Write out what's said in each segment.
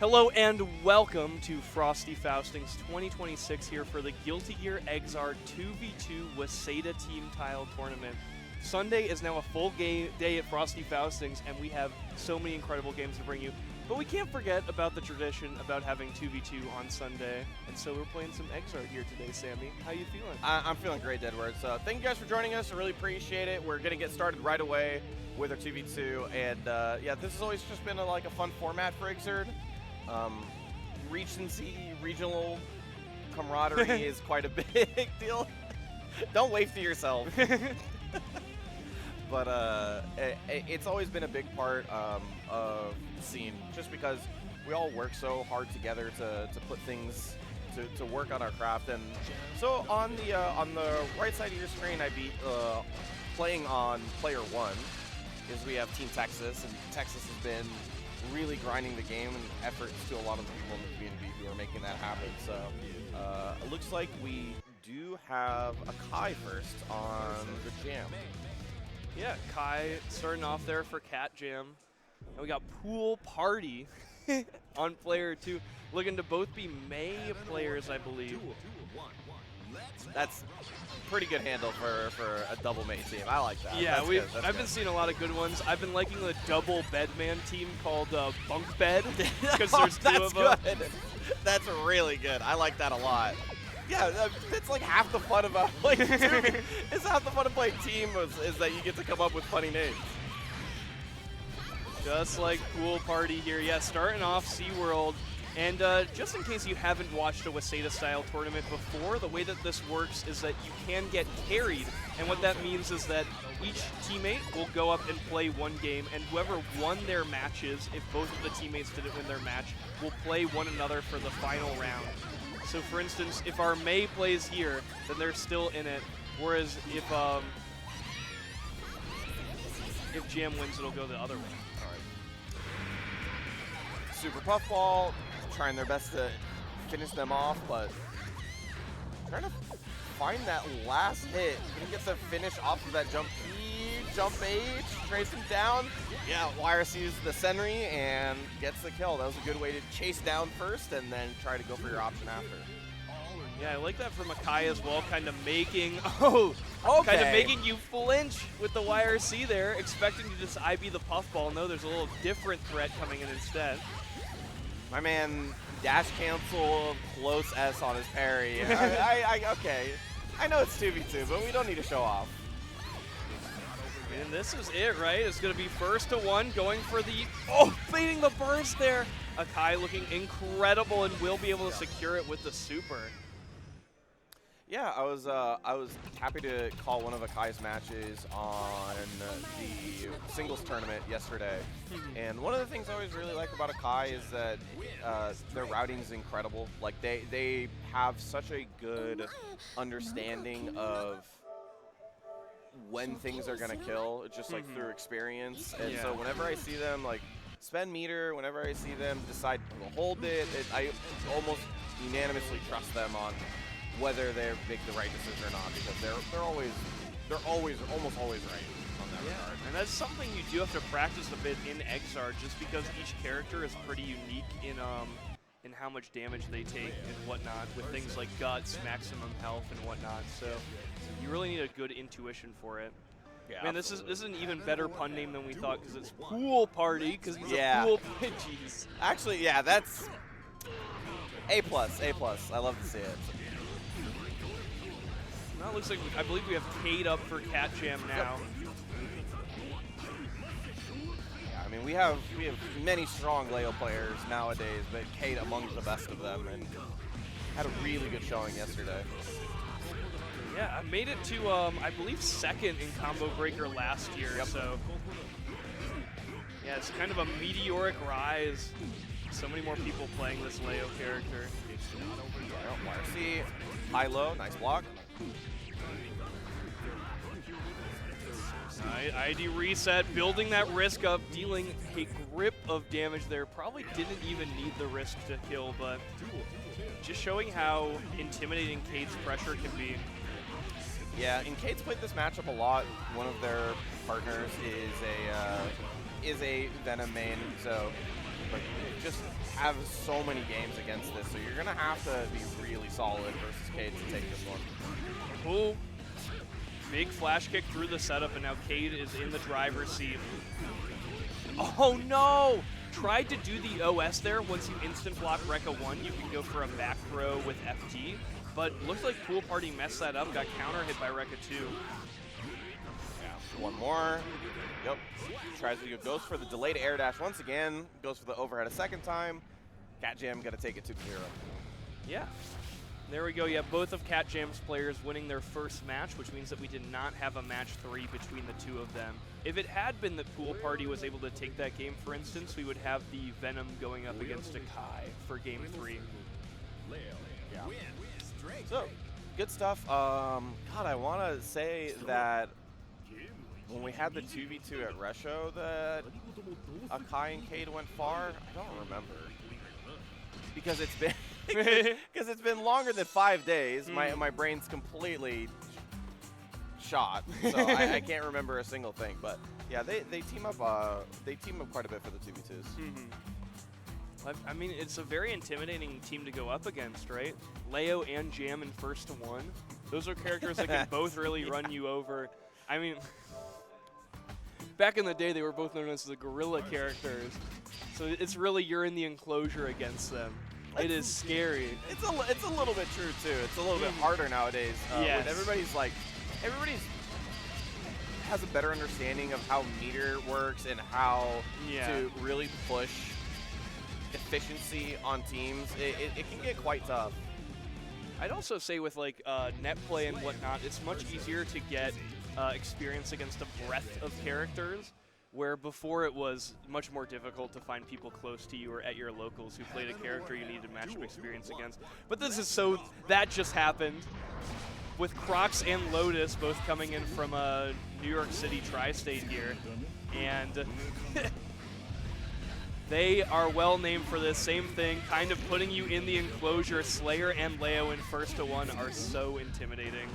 Hello and welcome to Frosty Faustings 2026 here for the Guilty Gear Exar 2v2 Waseda Team Tile Tournament. Sunday is now a full day at Frosty Faustings, and we have so many incredible games to bring you. But we can't forget about the tradition about having 2v2 on Sunday, and so we're playing some Exar here today, Sammy. How you feeling? I'm feeling great, Deadward. So thank you guys for joining us. I really appreciate it. We're going to get started right away with our 2v2, and yeah, this has always just been a fun format for Exar. Recency, regional camaraderie is quite a big deal. Don't wave to yourself. But it's always been a big part of the scene, just because we all work so hard together to put things to work on our craft. And so on the right side of your screen, I be playing on player 1 is we have Team Texas, and Texas has been really grinding the game, and efforts to a lot of the people in the community who are making that happen. So it looks like we do have a Kai first on the jam. Yeah, Kai starting off there for Cat Jam. And we got Pool Party on player 2, looking to both be May players, I believe. That's pretty good handle for a double May team. I like that. Yeah, I've been seeing a lot of good ones. I've been liking the double bedman team called Bunk Bed, because there's two of them. That's good. That's really good. I like that a lot. Yeah, that's like half the fun about playing team. It's half the fun of playing team is that you get to come up with funny names. Just like Pool Party here. Yeah, starting off SeaWorld. And just in case you haven't watched a Waseda-style tournament before, the way that this works is that you can get carried. And what that means is that each teammate will go up and play one game, and whoever won their matches, if both of the teammates didn't win their match, will play one another for the final round. So for instance, if our May plays here, then they're still in it. Whereas if Jam wins, it'll go the other way. All right. Super Puffball, trying their best to finish them off, but trying to find that last hit. Gonna get the finish off of that jump E, jump H, trace him down. Yeah, Wire sees the Senri and gets the kill. That was a good way to chase down first and then try to go for your option after. Yeah, I like that from Akai as well, kind of making, kind of making you flinch with the YRC there, expecting to just IB the puffball. No, there's a little different threat coming in instead. My man, dash cancel, close S on his parry. Okay. I know it's 2v2, but we don't need to show off. And this is it, right? It's going to be first to one, going for the, baiting the burst there. Akai looking incredible and will be able to secure it with the super. Yeah, I was happy to call one of Akai's matches on the singles tournament yesterday. And one of the things I always really like about Akai is that their routing is incredible. Like they have such a good understanding of when things are gonna kill, just like through experience. And so whenever I see them like spend meter, whenever I see them decide to hold it, I almost unanimously trust them on whether they make the right decision or not, because they're almost always right on that regard. And that's something you do have to practice a bit in Exar, just because each character is pretty unique in how much damage they take and whatnot, with things like guts, maximum health, and whatnot. So you really need a good intuition for it. Yeah, man, this is an even better pun name than we thought, because it's Pool Party, because he's a pool. Jeez. Actually, yeah, that's A+. I love to see it. Now it looks like, I believe we have Cade up for Cat Jam now. Yeah, I mean, we have many strong Leo players nowadays, but Cade among the best of them, and had a really good showing yesterday. Yeah, I made it to, I believe, second in Combo Breaker last year, so. Yeah, it's kind of a meteoric rise. So many more people playing this Leo character. YRC, high-low, nice block. ID reset, building that risk up, dealing a grip of damage there. Probably didn't even need the risk to kill, but just showing how intimidating Cade's pressure can be. Yeah, and Cade's played this matchup a lot. One of their partners is a Venom main, so but you just have so many games against this, so you're going to have to be really solid versus Cade to take this one. Cool. Big flash kick through the setup, and now Cade is in the driver's seat. Oh no! Tried to do the OS there. Once you instant block Rekka 1, you can go for a back throw with FT, but looks like Pool Party messed that up, got counter hit by Rekka 2. Yeah, one more. Yep. Goes for the delayed air dash once again, goes for the overhead a second time. Cat Jam got to take it 2-0. Yeah. There we go. Yeah, both of Cat Jam's players winning their first match, which means that we did not have a match 3 between the two of them. If it had been that Pool Party was able to take that game, for instance, we would have the Venom going up against Akai for game 3. Yeah. So, good stuff. God, I want to say that when we had the 2v2 at Resho that Akai and Cade went far, I don't remember. Because it's been longer than 5 days. My brain's completely shot, so I can't remember a single thing. But yeah, they team up quite a bit for the 2v2s. I mean, it's a very intimidating team to go up against, right? Leo and Jam in first to 1. Those are characters that can both really run you over. I mean, back in the day, they were both known as the gorilla characters. So it's really you're in the enclosure against them. It is scary. It's a little bit true too. It's a little bit harder nowadays. Yes. When everybody's has a better understanding of how meter works and how to really push efficiency on teams. It can get quite tough. I'd also say with like net play and whatnot, it's much easier to get experience against a breadth of characters, where before it was much more difficult to find people close to you or at your locals who played a character you needed matchup experience against. But this is that just happened with Crocs and Lotus both coming in from a New York City tri-state here. And they are well named for this same thing, kind of putting you in the enclosure. Slayer and Leo in first to 1 are so intimidating.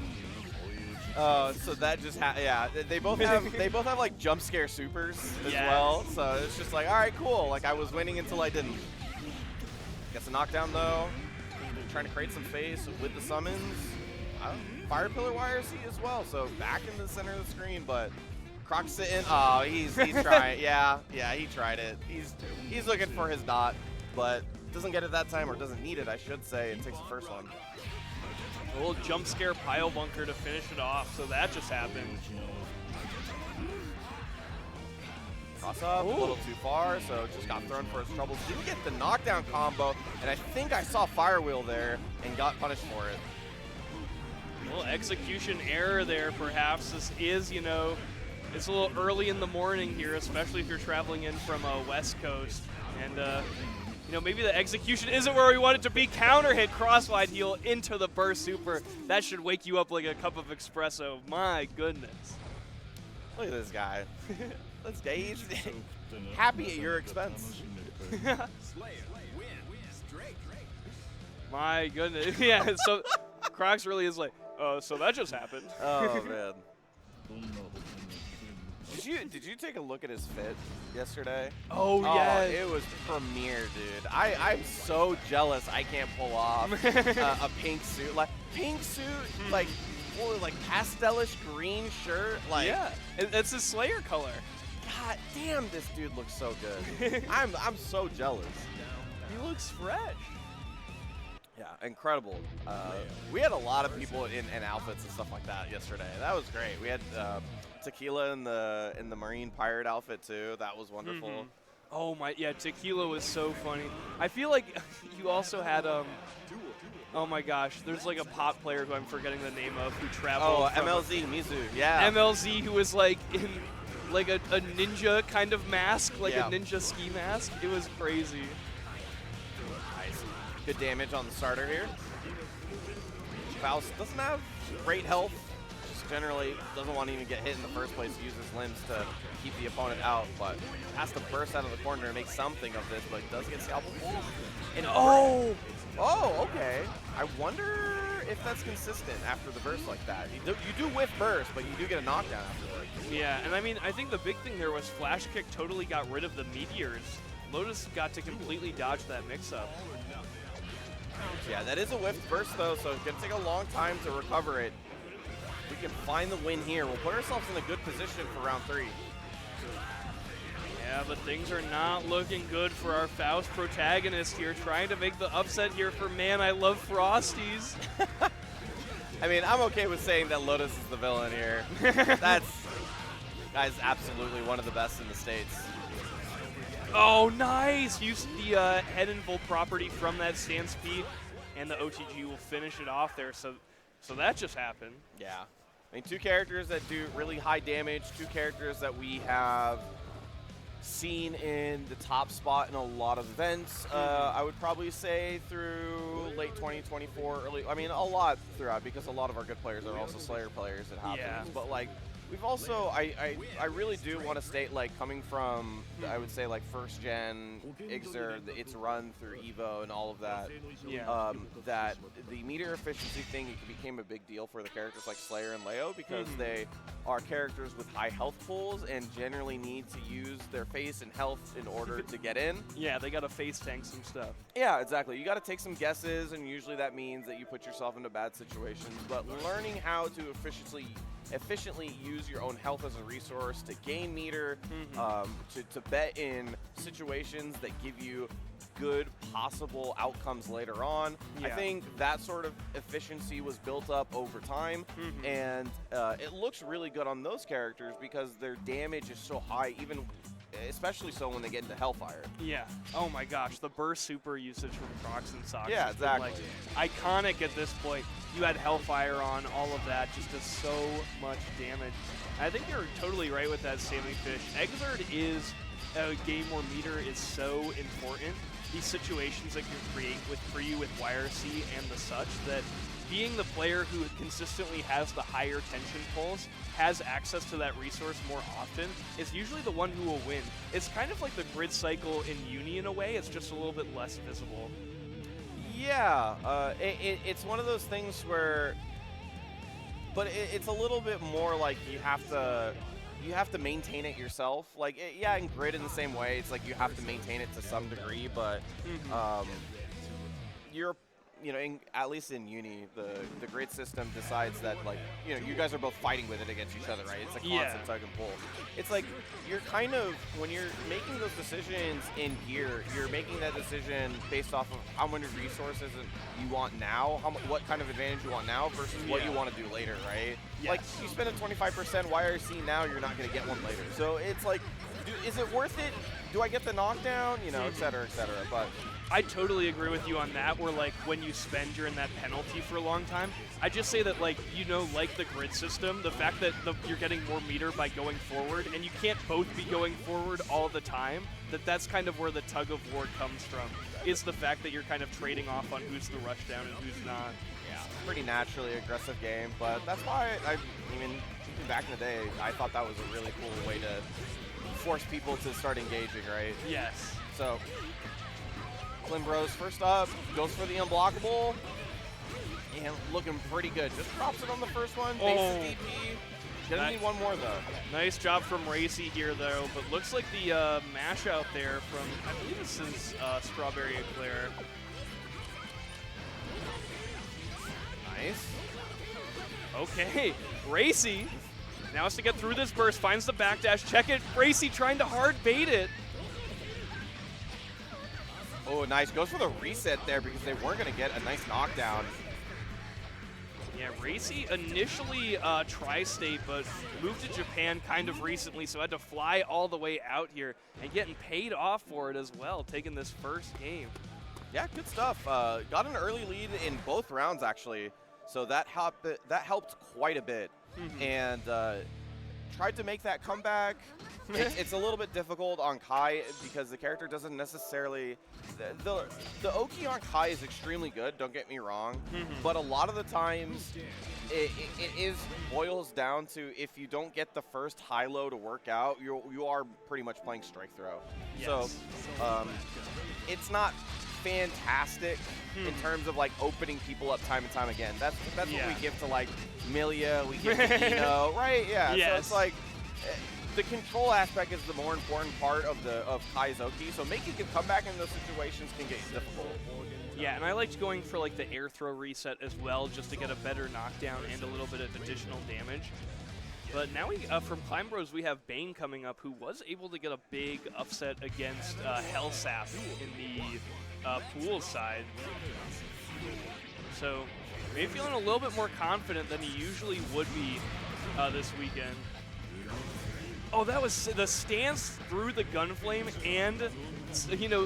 So that just they both have like jump scare supers as well. So it's just like, all right, cool. Like I was winning until I didn't. Gets a knockdown though. Trying to create some space with the summons. Fire Pillar YRC as well. So back in the center of the screen, but Croc's sitting. Oh, he's trying. Yeah, he tried it. He's looking for his dot, but doesn't get it that time, or doesn't need it, I should say, and takes the first one. A little jump scare pile bunker to finish it off, so that just happened. Cross up, a little too far, so just got thrown for his troubles. Didn't get the knockdown combo, and I think I saw Fire Wheel there and got punished for it. A little execution error there, perhaps. This is, it's a little early in the morning here, especially if you're traveling in from West Coast. And, maybe the execution isn't where we want it to be. Counter hit, crosswide heel into the burst super. That should wake you up like a cup of espresso. My goodness. Look at this guy. This guy, he's happy at your expense. My goodness. Yeah, so Crocs really is like, so that just happened. Oh, man. Did you take a look at his fit yesterday? Oh yeah. It was premier, dude. I'm so jealous I can't pull off a pink suit. Like pastelish green shirt. Like yeah, it's his Slayer color. God damn, this dude looks so good. I'm so jealous. He looks fresh. Yeah, incredible. We had a lot of people in outfits and stuff like that yesterday. That was great. We had Tequila in the Marine Pirate outfit too. That was wonderful. Mm-hmm. Oh my, yeah, Tequila was so funny. I feel like you also had oh my gosh, there's like a pop player who I'm forgetting the name of who traveled. Oh, MLZ Mizu, yeah. MLZ who was like in like a ninja kind of mask, like a ninja ski mask. It was crazy. Nice. Good damage on the starter here. Faust doesn't have great health. Generally doesn't want to even get hit in the first place, use his limbs to keep the opponent out, but has to burst out of the corner and make something of this, but does get scalped. And okay. I wonder if that's consistent after the burst like that. You do whiff burst, but you do get a knockdown afterwards. Yeah, and I mean, I think the big thing there was Flash Kick totally got rid of the meteors Lotus got to completely dodge that mix-up. Yeah, that is a whiffed burst, though, so it's going to take a long time to recover it. We can find the win here. We'll put ourselves in a good position for round 3. Yeah, but things are not looking good for our Faust protagonist here, trying to make the upset here for, man, I love Frosties. I mean, I'm okay with saying that Lotus is the villain here. Guy's absolutely one of the best in the States. Oh, nice! Use the head and full property from that stand speed, and the OTG will finish it off there. So that just happened. Yeah. I mean, 2 characters that do really high damage, 2 characters that we have seen in the top spot in a lot of events. I would probably say through late 2024, I mean, a lot throughout, because a lot of our good players are also Slayer players. It happens. Yeah. But, like, we've also, I really do want to state, like, coming from, I would say, like, first gen Ixer, its run through Evo and all of that, Yeah. that the meter efficiency thing became a big deal for the characters like Slayer and Leo, because they are characters with high health pools and generally need to use their face and health in order to get in. Yeah, they got to face tank some stuff. Yeah, exactly. You got to take some guesses, and usually that means that you put yourself into bad situations. But learning how to efficiently use your own health as a resource to gain meter, to bet in situations that give you good possible outcomes later on. Yeah. I think that sort of efficiency was built up over time, and it looks really good on those characters because their damage is so high, especially so when they get into Hellfire. Yeah. Oh my gosh, the burst super usage from Prox and Sox. Yeah, exactly. Like, iconic at this point. You had Hellfire on, all of that just does so much damage. I think you're totally right with that, Sammy Fish. Exert is a game where meter is so important. These situations that can create for you with YRC and the such, that being the player who consistently has the higher tension pulls, has access to that resource more often, is usually the one who will win. It's kind of like the grid cycle in Uni in a way, it's just a little bit less visible. Yeah, it's one of those things where, but it's a little bit more like you have to maintain it yourself. Like, yeah, in grid in the same way, it's like you have to maintain it to some degree, but you're, at least in Uni, the grid system decides that, like, you guys are both fighting with it against each other, right? It's a constant tug and pull. It's like you're kind of, when you're making those decisions in gear, you're making that decision based off of how many resources you want now, what kind of advantage you want now versus what you want to do later, right? Yes. Like, you spend a 25% YRC now, you're not going to get one later. So it's like, is it worth it? Do I get the knockdown? Et cetera, et cetera. But I totally agree with you on that, where, like, when you spend, you're in that penalty for a long time. I just say that, like, like the grid system, the fact that you're getting more meter by going forward, and you can't both be going forward all the time, that's kind of where the tug of war comes from, is the fact that you're kind of trading off on who's the rush down and who's not. Yeah, pretty naturally aggressive game, but that's why, I mean, back in the day, I thought that was a really cool way to force people to start engaging, right? Yes. So, Klimbros first up, goes for the unblockable, and looking pretty good. Just drops it on the first one, takes the DP. Gonna need one more, though. Nice job from Racy here, though, but looks like the mash out there from, I believe this is Strawberry and Clair. Nice. Okay, Racy now has to get through this burst, finds the backdash, check it, Racy trying to hard bait it. Oh, nice. Goes for the reset there because they weren't going to get a nice knockdown. Yeah, Racy initially tri-state, but moved to Japan kind of recently, so had to fly all the way out here and getting paid off for it as well, taking this first game. Yeah, good stuff. Got an early lead in both rounds, actually, so that helped quite a bit. And tried to make that comeback. It's a little bit difficult on Kai because the character doesn't necessarily... The Oki on Kai is extremely good, don't get me wrong, but a lot of the times it boils down to, if you don't get the first high-low to work out, you are pretty much playing strike throw. Yes. So it's not fantastic in terms of, like, opening people up time and time again. That's what we give to, like, Milia, we give to Eno, right? Yeah, yes. So it's like, the control aspect is the more important part of Kai's Oki, so making a comeback in those situations can get difficult. Yeah, and I liked going for like the air throw reset as well, just to get a better knockdown and a little bit of additional damage. But now from Climb Bros, we have Bane coming up, who was able to get a big upset against Hellsap in the pool side. So maybe feeling a little bit more confident than he usually would be this weekend. Oh, that was the stance through the Gunflame, and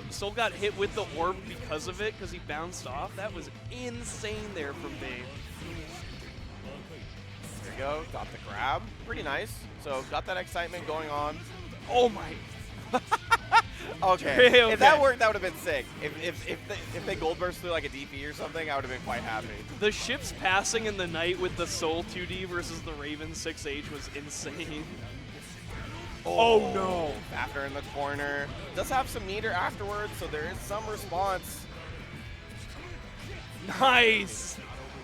Sol got hit with the orb because of it, because he bounced off. That was insane there from Bane. There you go, got the grab. Pretty nice. So got that excitement going on. Oh my. Okay. Okay. If that worked, that would have been sick. If they gold burst through like a DP or something, I would have been quite happy. The ships passing in the night with the Sol 2D versus the Raven 6H was insane. Oh no! After in the corner. Does have some meter afterwards, so there is some response. Nice!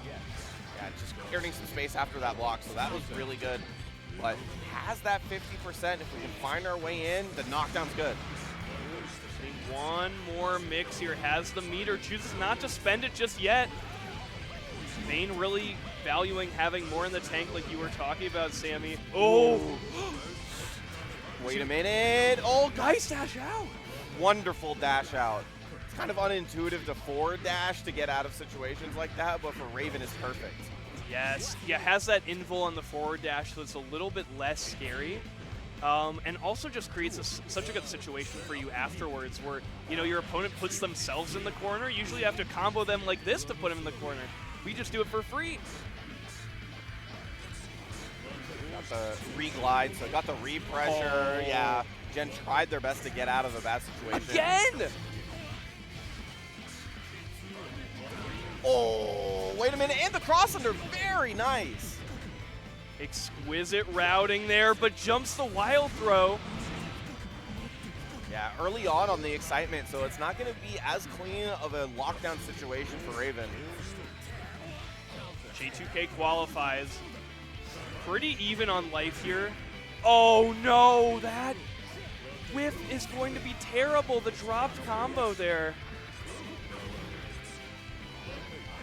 Yeah, just earning some space after that block, so that was really good. But has that 50%. If we can find our way in, the knockdown's good. One more mix here. Has the meter. Chooses not to spend it just yet. Bane really valuing having more in the tank like you were talking about, Sammy. Oh! Wait a minute. Oh, Guys dash out. Wonderful dash out. It's kind of unintuitive to forward dash to get out of situations like that, but for Raven, it's perfect. Yes. Yeah, has that invul on the forward dash, so it's a little bit less scary. And also just creates such a good situation for you afterwards where, your opponent puts themselves in the corner. Usually you have to combo them like this to put them in the corner. We just do it for free. Got the re-glide, so got the re-pressure. Oh. Yeah, Gen tried their best to get out of a bad situation. Again! Oh, wait a minute, and the cross under, very nice. Exquisite routing there, but jumps the wild throw. Yeah, early on the excitement, so it's not going to be as clean of a lockdown situation for Raven. J2K qualifies. Pretty even on life here. Oh no, that whiff is going to be terrible. The dropped combo there.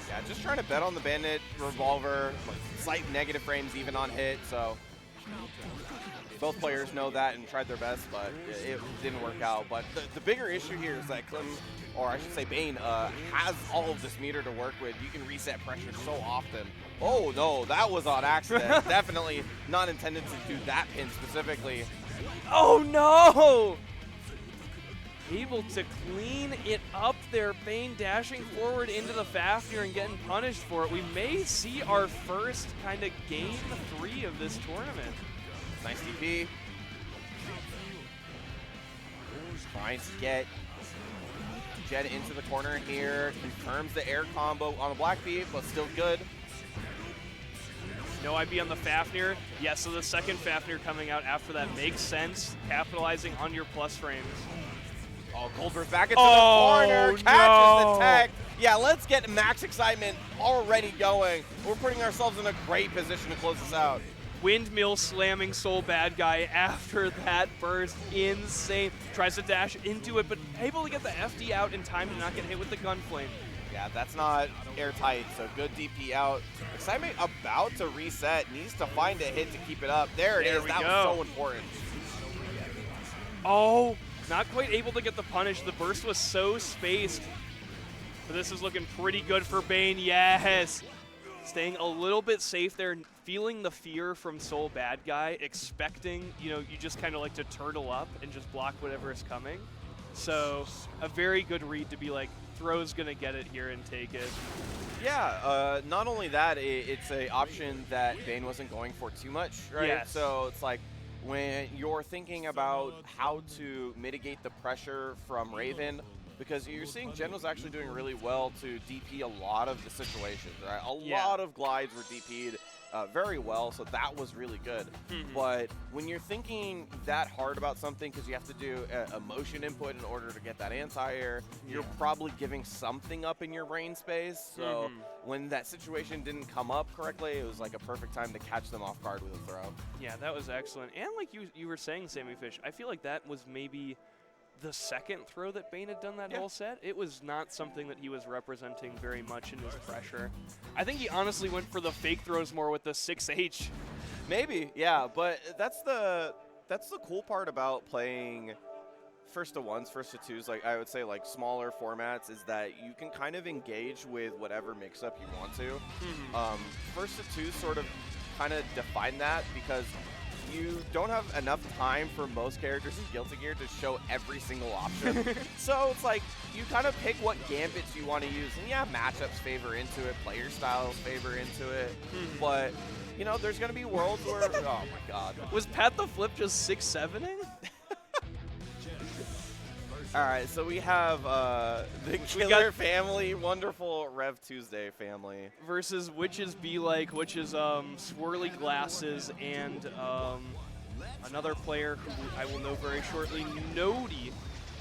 Yeah, just trying to bet on the Bandit Revolver, slight negative frames even on hit, so both players know that and tried their best, but it didn't work out. But the bigger issue here is that Clem, or I should say Bane, has all of this meter to work with. You can reset pressure so often. Oh no, that was on accident. Definitely not intended to do that pin specifically. Oh no! Able to clean it up there. Bane dashing forward into the Fafnir and getting punished for it. We may see our first kind of game 3 of this tournament. Nice DP. Trying to get Jed into the corner here. Confirms the air combo on the Black Beat, but still good. No IB on the Fafnir. Yeah, so the second Fafnir coming out after that makes sense. Capitalizing on your plus frames. Oh, Goldberg's back into the corner. Catches the tech. Yeah, let's get max excitement already going. We're putting ourselves in a great position to close this out. Windmill slamming Sol Bad Guy after that burst. Insane. Tries to dash into it, but able to get the FD out in time to not get hit with the Gunflame. Yeah, that's not airtight, so good DP out. Excitement about to reset. Needs to find a hit to keep it up. There it is. That was so important. Oh, not quite able to get the punish. The burst was so spaced. But this is looking pretty good for Bane. Yes. Staying a little bit safe there, feeling the fear from Sol Bad Guy, expecting, you just kind of like to turtle up and just block whatever is coming. So a very good read to be like, Throw's going to get it here and take it. Yeah, not only that, it's an option that Bane wasn't going for too much, right? Yes. So it's like when you're thinking about how to mitigate the pressure from Raven, because you're seeing Gen was actually doing really well to DP a lot of the situations, right? A lot of glides were DP'd, very well, so that was really good. But when you're thinking that hard about something, because you have to do a motion input in order to get that anti-air, you're probably giving something up in your brain space. So when that situation didn't come up correctly, it was like a perfect time to catch them off guard with a throw. Yeah, that was excellent. And like you were saying, Sammy Fish, I feel like that was maybe the second throw that Bane had done that whole set. It was not something that he was representing very much in his pressure. I think he honestly went for the fake throws more with the 6H. Maybe, yeah, but that's the cool part about playing first to ones, first to twos, like I would say like smaller formats, is that you can kind of engage with whatever mix-up you want to. First to twos sort of kind of define that because you don't have enough time for most characters in Guilty Gear to show every single option. So it's like you kind of pick what gambits you want to use. And yeah, matchups favor into it, player styles favor into it. But, you know, there's going to be worlds where, oh my god. Was Pat the Flip just 6-7ing? All right, so we have the Killer family, wonderful Rev Tuesday family. Versus Witches Be Like, which is Swirly Glasses, and another player who I will know very shortly, Nodi,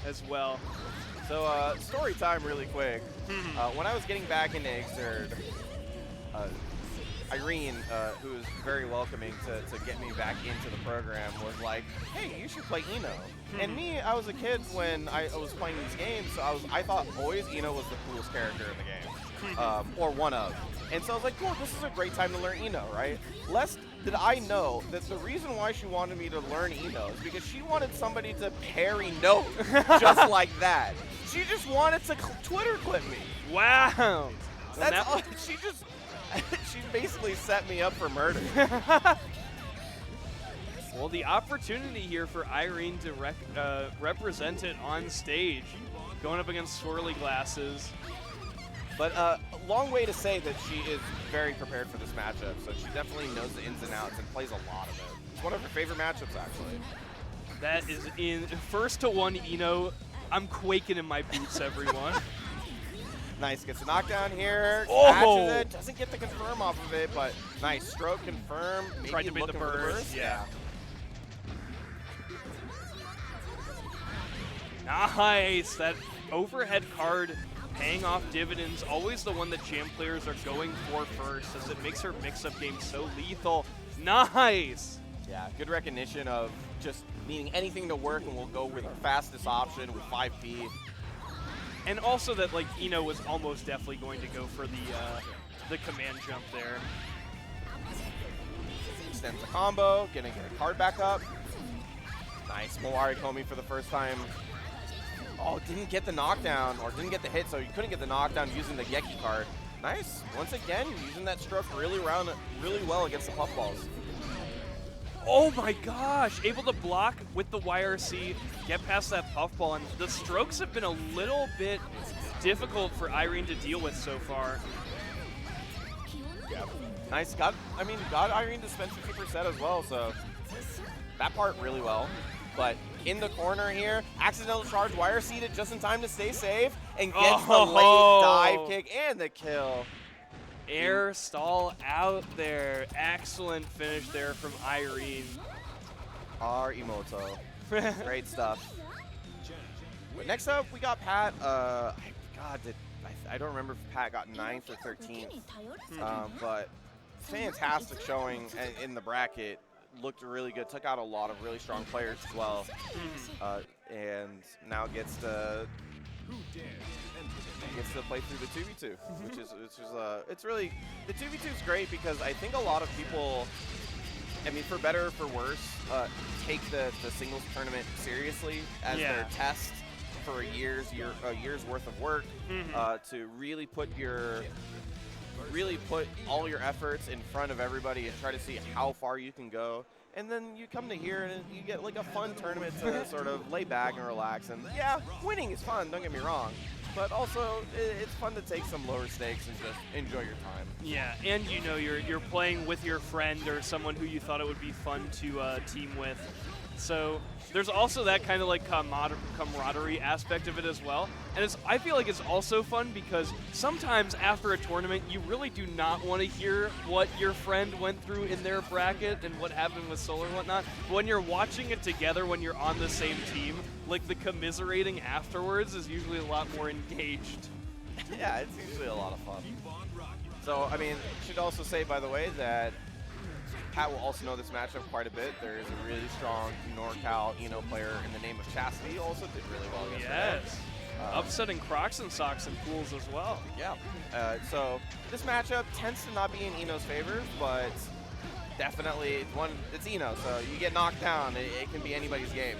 as well. So story time really quick. When I was getting back into Xrd, Irene, who was very welcoming to get me back into the program, was like, hey, you should play Eno. And me, I was a kid when I was playing these games, so I thought always Eno was the coolest character in the game, or one of. And so I was like, cool, this is a great time to learn Eno, right? Lest did I know that the reason why she wanted me to learn Eno is because she wanted somebody to parry Note just like that. She just wanted to Twitter clip me. Wow. That's all. She basically set me up for murder. Well, the opportunity here for Irene to represent it on stage, going up against Swirly Glasses. But a long way to say that she is very prepared for this matchup, so she definitely knows the ins and outs and plays a lot of it. It's one of her favorite matchups, actually. That is in first to one Eno. I'm quaking in my boots, everyone. Nice, gets a knockdown here, oh! catches it, doesn't get the confirm off of it, but nice, stroke confirm, maybe tried to beat the burst, yeah. Nice, that overhead card paying off dividends, always the one that Jam players are going for first, as it makes her mix-up game so lethal. Nice! Yeah, good recognition of just needing anything to work, and we'll go with our fastest option with 5P. And also that, like, Eno was almost definitely going to go for the command jump there. Extends the combo, gonna get a card back up. Nice, Moari Komi for the first time. Oh, didn't get the knockdown, or didn't get the hit, so you couldn't get the knockdown using the Geki card. Nice, once again, using that stroke really well against the puffballs. Oh my gosh, able to block with the YRC, get past that puffball, and the strokes have been a little bit difficult for Irene to deal with so far. Yeah. Nice, got Irene to spend 50% as well, so that part really well. But in the corner here, accidental charge, YRC'd it just in time to stay safe, and gets the late dive kick and the kill. Air stall out there. Excellent finish there from Irene. Our Emoto. Great stuff. But next up, we got Pat. I don't remember if Pat got 9th or 13th. But fantastic showing in the bracket. Looked really good. Took out a lot of really strong players as well. And now gets to play through the 2v2, which is it's really, the 2v2 is great because I think a lot of people, I mean, for better or for worse, take the singles tournament seriously as their test for a year's worth of work, to really put all your efforts in front of everybody and try to see how far you can go. And then you come to here and you get like a fun tournament to sort of lay back and relax. And yeah, winning is fun, don't get me wrong. But also, it's fun to take some lower stakes and just enjoy your time. Yeah, and you know, you're playing with your friend or someone who you thought it would be fun to team with. So there's also that kind of like camaraderie aspect of it as well. And I feel like it's also fun because sometimes after a tournament, you really do not want to hear what your friend went through in their bracket and what happened with Solar and whatnot. But when you're watching it together, when you're on the same team, like the commiserating afterwards is usually a lot more engaged. Yeah, it's usually a lot of fun. So, I mean, should also say, by the way, that Pat will also know this matchup quite a bit. There is a really strong NorCal player in the name of Chassity, also did really well yesterday. Yes. Upsetting Crocs and Socks and Pools as well. Yeah. So this matchup tends to not be in Eno's favor, but definitely it's Eno, so you get knocked down, it can be anybody's game.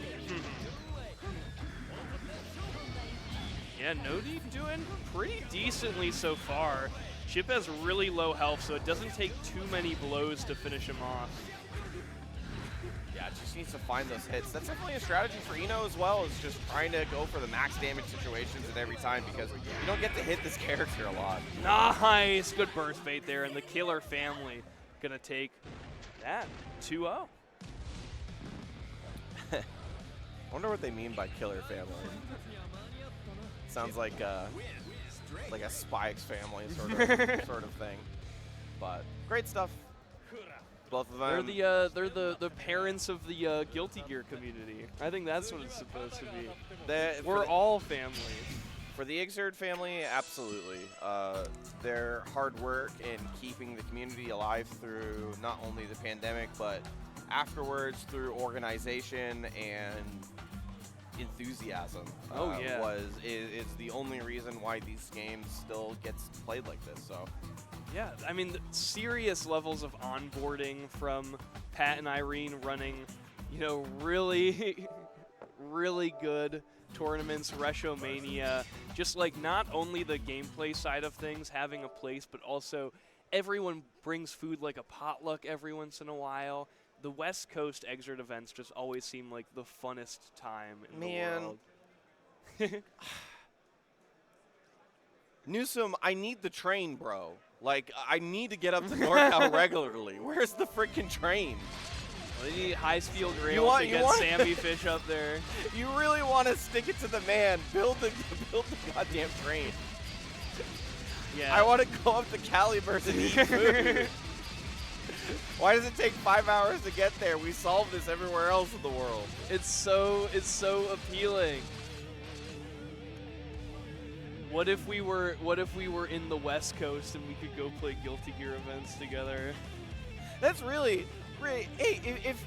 Yeah, Nodi doing pretty decently so far. Chip has really low health, so it doesn't take too many blows to finish him off. Yeah, it just needs to find those hits. That's definitely a strategy for Eno as well, is just trying to go for the max damage situations at every time because you don't get to hit this character a lot. Nice! Good burst bait there, and the Killer family gonna take that 2-0. I wonder what they mean by Killer family. Sounds like a Spikes family sort of thing. But great stuff. Both of them. They're the parents of the Guilty Gear community. I think that's what it's supposed to be. We're all family. For the Xrd family, absolutely. Their hard work in keeping the community alive through not only the pandemic, but afterwards through organization and enthusiasm is the only reason why these games still gets played like this. So yeah, I mean, serious levels of onboarding from Pat and Irene running, really really good tournaments, Reshomania, just like not only the gameplay side of things having a place, but also everyone brings food like a potluck every once in a while. The West Coast Xrd events just always seem like the funnest time in the world. Newsom, I need the train, bro. Like, I need to get up to NorCal regularly. Where's the freaking train? Well, they need high-speed rail to get Sammy Fish up there. You really want to stick it to the man. Build the goddamn train. Yeah. I want to go up to Calibers and eat food. Why does it take 5 hours to get there? We solve this everywhere else in the world. It's so appealing. What if we were in the West Coast and we could go play Guilty Gear events together? That's really hey,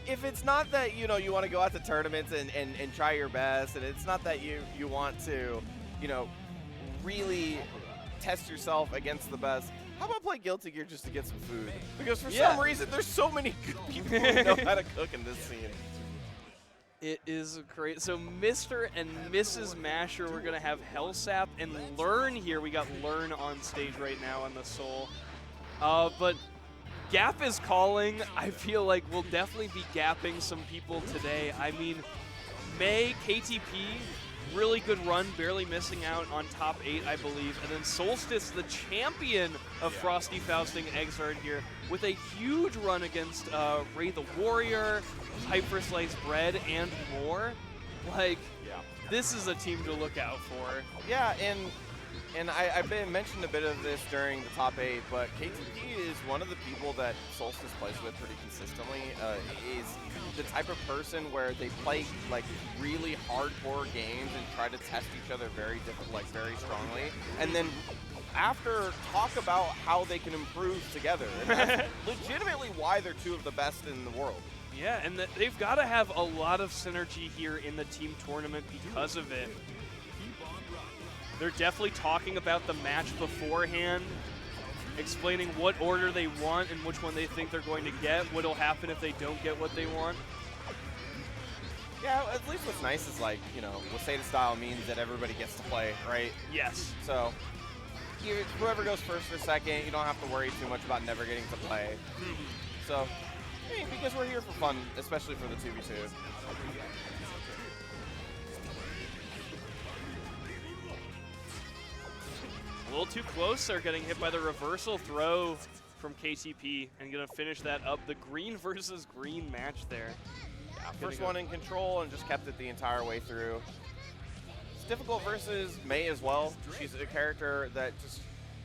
if it's not that you want to go out to tournaments and try your best, and it's not that you want to really test yourself against the best. How about play Guilty Gear just to get some food? Because for some reason, there's so many good people who know how to cook in this scene. It is great. So Mr. and Mrs. Masher, we're going to have Hellsap and Learn here. We got Learn on stage right now on the Soul. But Gap is calling. I feel like we'll definitely be gapping some people today. I mean, May, KTP, really good run, barely missing out on top 8, I believe. And then Solstice, the champion of Frosty Fausting Xrd here, with a huge run against Ray the Warrior, Hype for Sliced Bread, and more. Like, this is a team to look out for. Yeah, and I've mentioned a bit of this during the top 8, but KTP is one of the people that Solstice plays with pretty consistently. Is the type of person where they play like really hardcore games and try to test each other very strongly, and then after talk about how they can improve together. And that's legitimately why they're two of the best in the world. Yeah, and they've got to have a lot of synergy here in the team tournament because of it. They're definitely talking about the match beforehand, explaining what order they want and which one they think they're going to get, what'll happen if they don't get what they want. Yeah, at least what's nice is, like, Waseda style means that everybody gets to play, right? Yes. So whoever goes first or second, you don't have to worry too much about never getting to play. So, I mean, because we're here for fun, especially for the 2v2. A little too close. They're getting hit by the reversal throw from KTP and going to finish that up. The green versus green match there. First one in control and just kept it the entire way through. It's difficult versus May as well. She's a character that just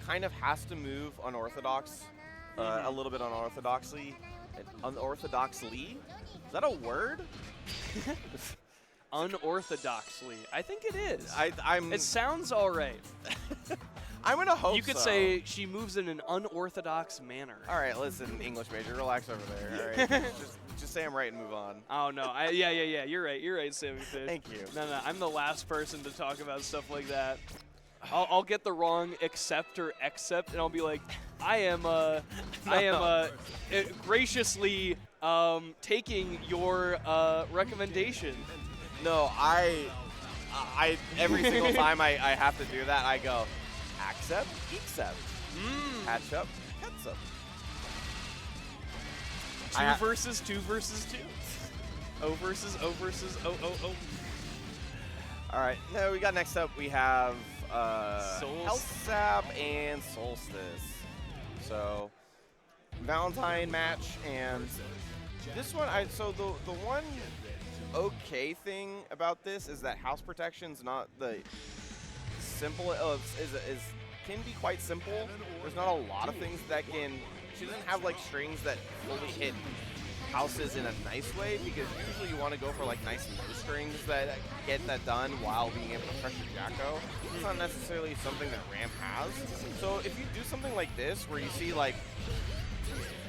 kind of has to move unorthodox, a little bit unorthodoxly. Unorthodoxly? Is that a word? Unorthodoxly. I think it is. I'm. It sounds all right. I'm gonna hope You could so. say she moves in an unorthodox manner. All right, listen, English major, relax over there. All right, just say I'm right and move on. Oh no, yeah. You're right, Sammy Fish. Thank you. No, I'm the last person to talk about stuff like that. I'll get the wrong accept or accept, and I'll be like, I am graciously taking your recommendation. No, I every single time I have to do that, I go, accept, accept, patch up, catch up. 2 versus 2 versus 2. O versus O versus O. All right, now we got next up, we have Solstice. Health Sap and Solstice. So, Valentine match, and this one, so the one okay thing about this is that house protection's not the simple, can be quite simple. There's not a lot of things that she doesn't have like strings that fully hit houses in a nice way, because usually you want to go for like nice low strings that get that done while being able to pressure Jacko. It's not necessarily something that Ram has. So if you do something like this where you see like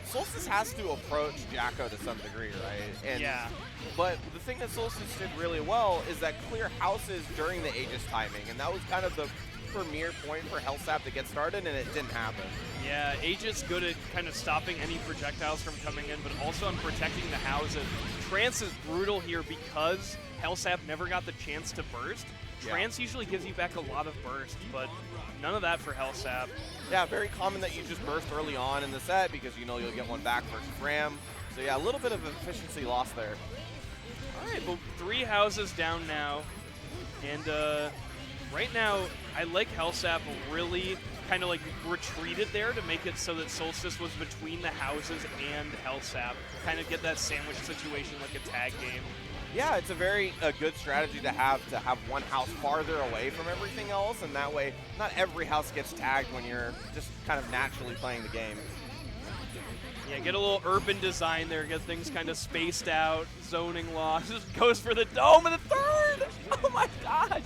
Solstice has to approach Jacko to some degree, right? And Yeah. But the thing that Solstice did really well is that clear houses during the Aegis timing, and that was kind of the premier point for Hellsap to get started, and it didn't happen. Yeah, Aegis good at kind of stopping any projectiles from coming in, but also on protecting the houses. Trance is brutal here because Hellsap never got the chance to burst. Yeah. Trance usually gives you back a lot of burst, but none of that for Hellsap. Yeah, very common that you just burst early on in the set because you know you'll get one back versus Ram. So yeah, a little bit of efficiency lost there. All right, well, 3 houses down now. And right now, I like Hellsap really kind of like retreated there to make it so that Solstice was between the houses and Hellsap. Kind of get that sandwich situation like a tag game. Yeah, it's a very good strategy to have one house farther away from everything else, and that way not every house gets tagged when you're just kind of naturally playing the game. Yeah, get a little urban design there, get things kind of spaced out, zoning loss. Just goes for the dome in the third! Oh my gosh!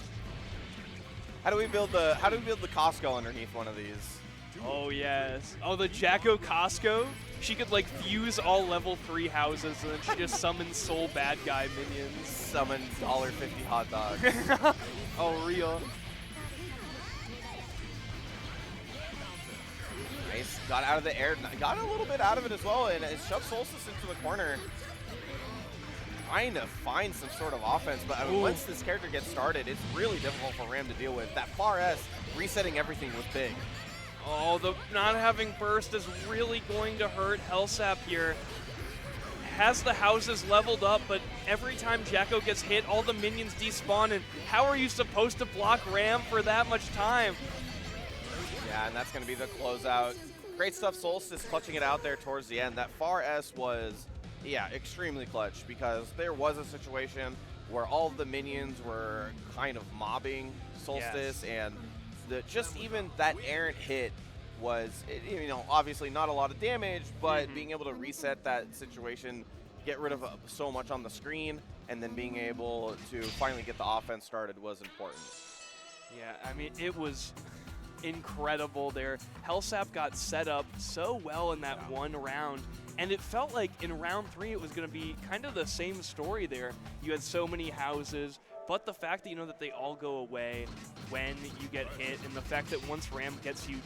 How do we build the Costco underneath one of these? Oh yes. Oh, the Jacko Costco? She could like fuse all level 3 houses and then she just summons soul bad guy minions. Summon $1.50 hot dogs. Oh, real. Nice. Got out of the air. Got a little bit out of it as well, and it shoved Solstice into the corner. Trying to find some sort of offense, but I mean, once this character gets started, it's really difficult for Ram to deal with. That far S, resetting everything was big. Oh, the not having burst is really going to hurt Hellsap here. Has the houses leveled up, but every time Jacko gets hit, all the minions despawn, and how are you supposed to block Ram for that much time? Yeah, and that's going to be the closeout. Great stuff, Solstice clutching it out there towards the end. That far S was, yeah, extremely clutch, because there was a situation where all of the minions were kind of mobbing Solstice, and just even that errant hit was, you know, obviously not a lot of damage, but being able to reset that situation, get rid of so much on the screen, and then being able to finally get the offense started was important. Yeah, I mean, it was incredible there. Hellsap got set up so well in that one round, and it felt like in round 3 it was going to be kind of the same story there. You had so many houses, but the fact that you know that they all go away when you get hit, and the fact that once Ram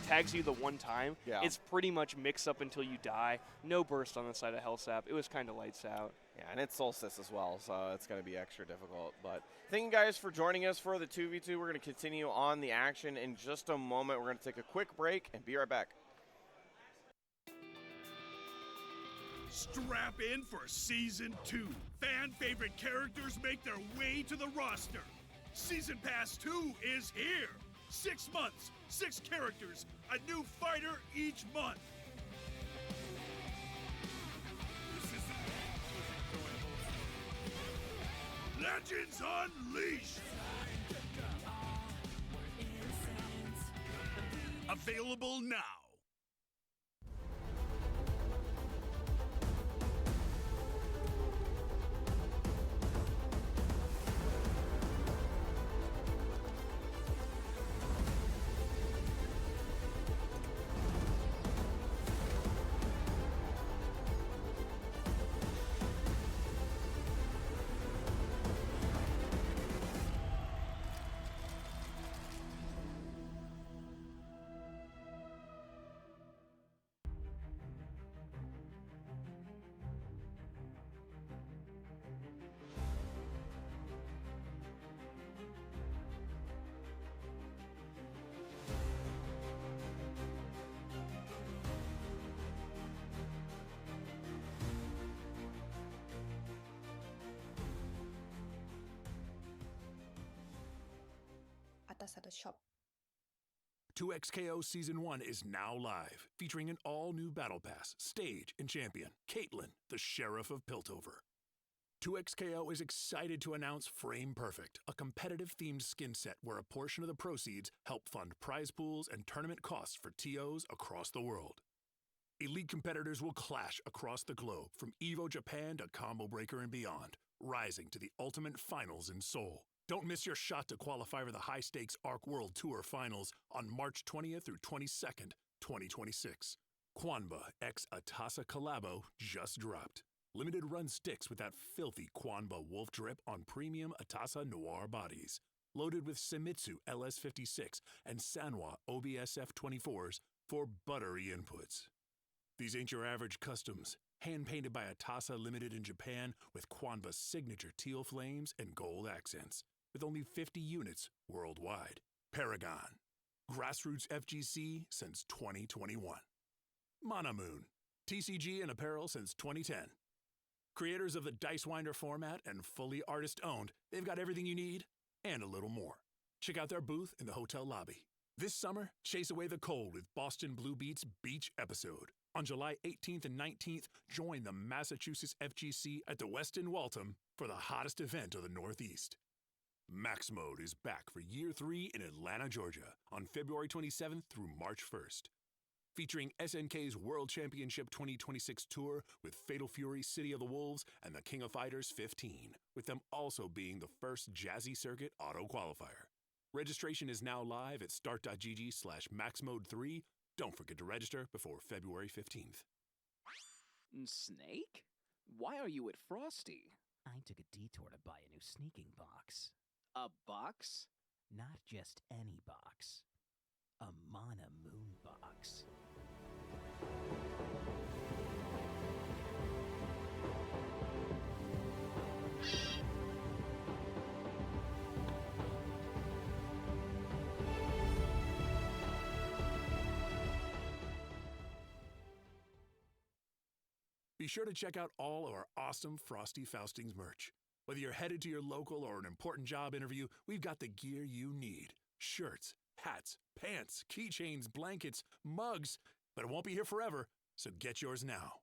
tags you the one time, it's pretty much mix up until you die. No burst on the side of Hellsap. It was kind of lights out. Yeah, and it's Solstice as well, so it's going to be extra difficult. But thank you guys for joining us for the 2v2. We're going to continue on the action in just a moment. We're going to take a quick break and be right back. Strap in for Season 2. Fan-favorite characters make their way to the roster. Season Pass 2 is here. 6 months, 6 characters, a new fighter each month. Legends Unleashed! Available now. Atas at the shop. 2XKO Season 1 is now live, featuring an all-new Battle Pass, stage, and champion, Caitlyn, the Sheriff of Piltover. 2XKO is excited to announce Frame Perfect, a competitive-themed skin set where a portion of the proceeds help fund prize pools and tournament costs for TOs across the world. Elite competitors will clash across the globe, from EVO Japan to Combo Breaker and beyond, rising to the ultimate finals in Seoul. Don't miss your shot to qualify for the high-stakes ARC World Tour Finals on March 20th through 22nd, 2026. Kwanba x Atasa Collabo just dropped. Limited run sticks with that filthy Kwanba Wolf drip on premium Atasa Noir bodies. Loaded with Semitsu LS56 and Sanwa OBSF 24s for buttery inputs. These ain't your average customs. Hand-painted by Atasa Limited in Japan with Kwanba's signature teal flames and gold accents. With only 50 units worldwide. Paragon. Grassroots FGC since 2021. Monamoon. TCG and apparel since 2010. Creators of the Dice Winder format and fully artist-owned, they've got everything you need and a little more. Check out their booth in the hotel lobby. This summer, chase away the cold with Boston Blue Beats Beach episode. On July 18th and 19th, join the Massachusetts FGC at the Westin Waltham for the hottest event of the Northeast. Max Mode is back for Year 3 in Atlanta, Georgia, on February 27th through March 1st. Featuring SNK's World Championship 2026 Tour with Fatal Fury City of the Wolves and the King of Fighters 15, with them also being the first Jazzy Circuit auto qualifier. Registration is now live at start.gg/maxmode3. Don't forget to register before February 15th. Snake? Why are you at Frosty? I took a detour to buy a new sneaking box. A box? Not just any box. A Mana Moon box. Be sure to check out all of our awesome Frosty Faustings merch. Whether you're headed to your local or an important job interview, we've got the gear you need. Shirts, hats, pants, keychains, blankets, mugs. But it won't be here forever, so get yours now.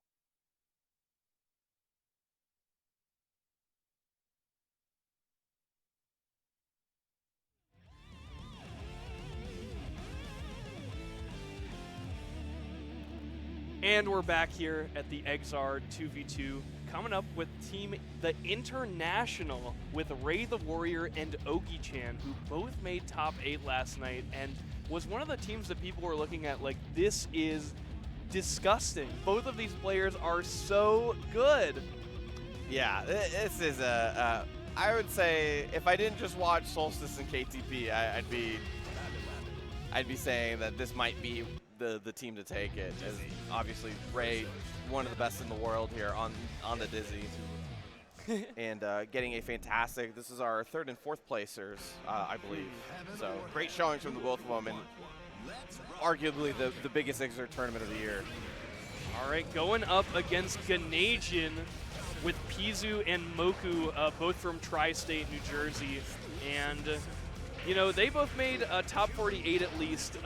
And we're back here at the Exar 2v2, coming up with the International with Ray the Warrior and Ogi-chan, who both made top 8 last night and was one of the teams that people were looking at like, this is disgusting. Both of these players are so good. Yeah, this is I would say if I didn't just watch Solstice and KTP, I'd be saying that this might be the team to take it. As obviously Ray, one of the best in the world here on the Dizzy, and getting a fantastic. This is our 3rd and 4th placers, I believe. So great showings from the both of them, and arguably the biggest Exer tournament of the year. All right, going up against Ganasian with Pizu and Moku, both from Tri-State, New Jersey, and you know they both made a top 48 at least.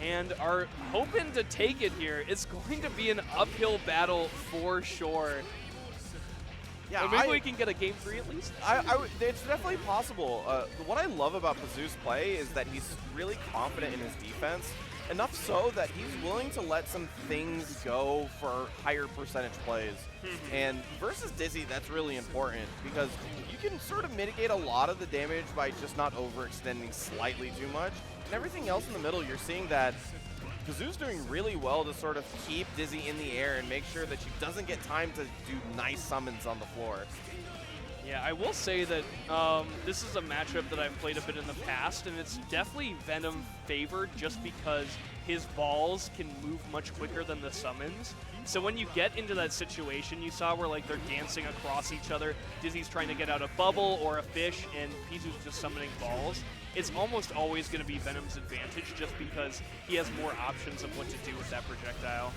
And are hoping to take it here. It's going to be an uphill battle for sure. Yeah, or maybe we can get a game 3 at least. It's definitely possible. What I love about Pazoo's play is that he's really confident in his defense, enough so that he's willing to let some things go for higher percentage plays. And versus Dizzy, that's really important because you can sort of mitigate a lot of the damage by just not overextending slightly too much. And everything else in the middle, you're seeing that Pazoo's doing really well to sort of keep Dizzy in the air and make sure that she doesn't get time to do nice summons on the floor. Yeah, I will say that this is a matchup that I've played a bit in the past, and it's definitely Venom favored just because his balls can move much quicker than the summons. So when you get into that situation you saw where like they're dancing across each other, Dizzy's trying to get out a bubble or a fish, and Pizoo's just summoning balls, it's almost always going to be Venom's advantage just because he has more options of what to do with that projectile.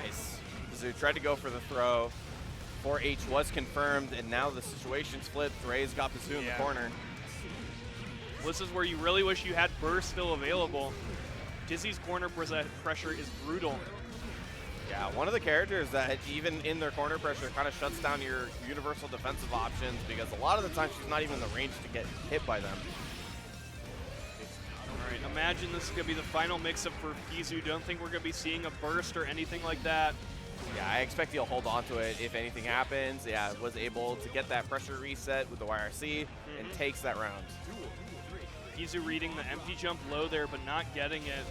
Nice. Pazoo tried to go for the throw. 4H was confirmed, and now the situation's flipped. Ray's got Pazoo in the corner. This is where you really wish you had Burst still available. Dizzy's corner pressure is brutal. Yeah, one of the characters that even in their corner pressure kind of shuts down your universal defensive options because a lot of the time she's not even in the range to get hit by them. All right, imagine this is going to be the final mix-up for Pizoo. Don't think we're going to be seeing a burst or anything like that. Yeah, I expect he'll hold on to it if anything happens. Yeah, was able to get that pressure reset with the YRC and takes that round. Pizoo reading the empty jump low there, but not getting it.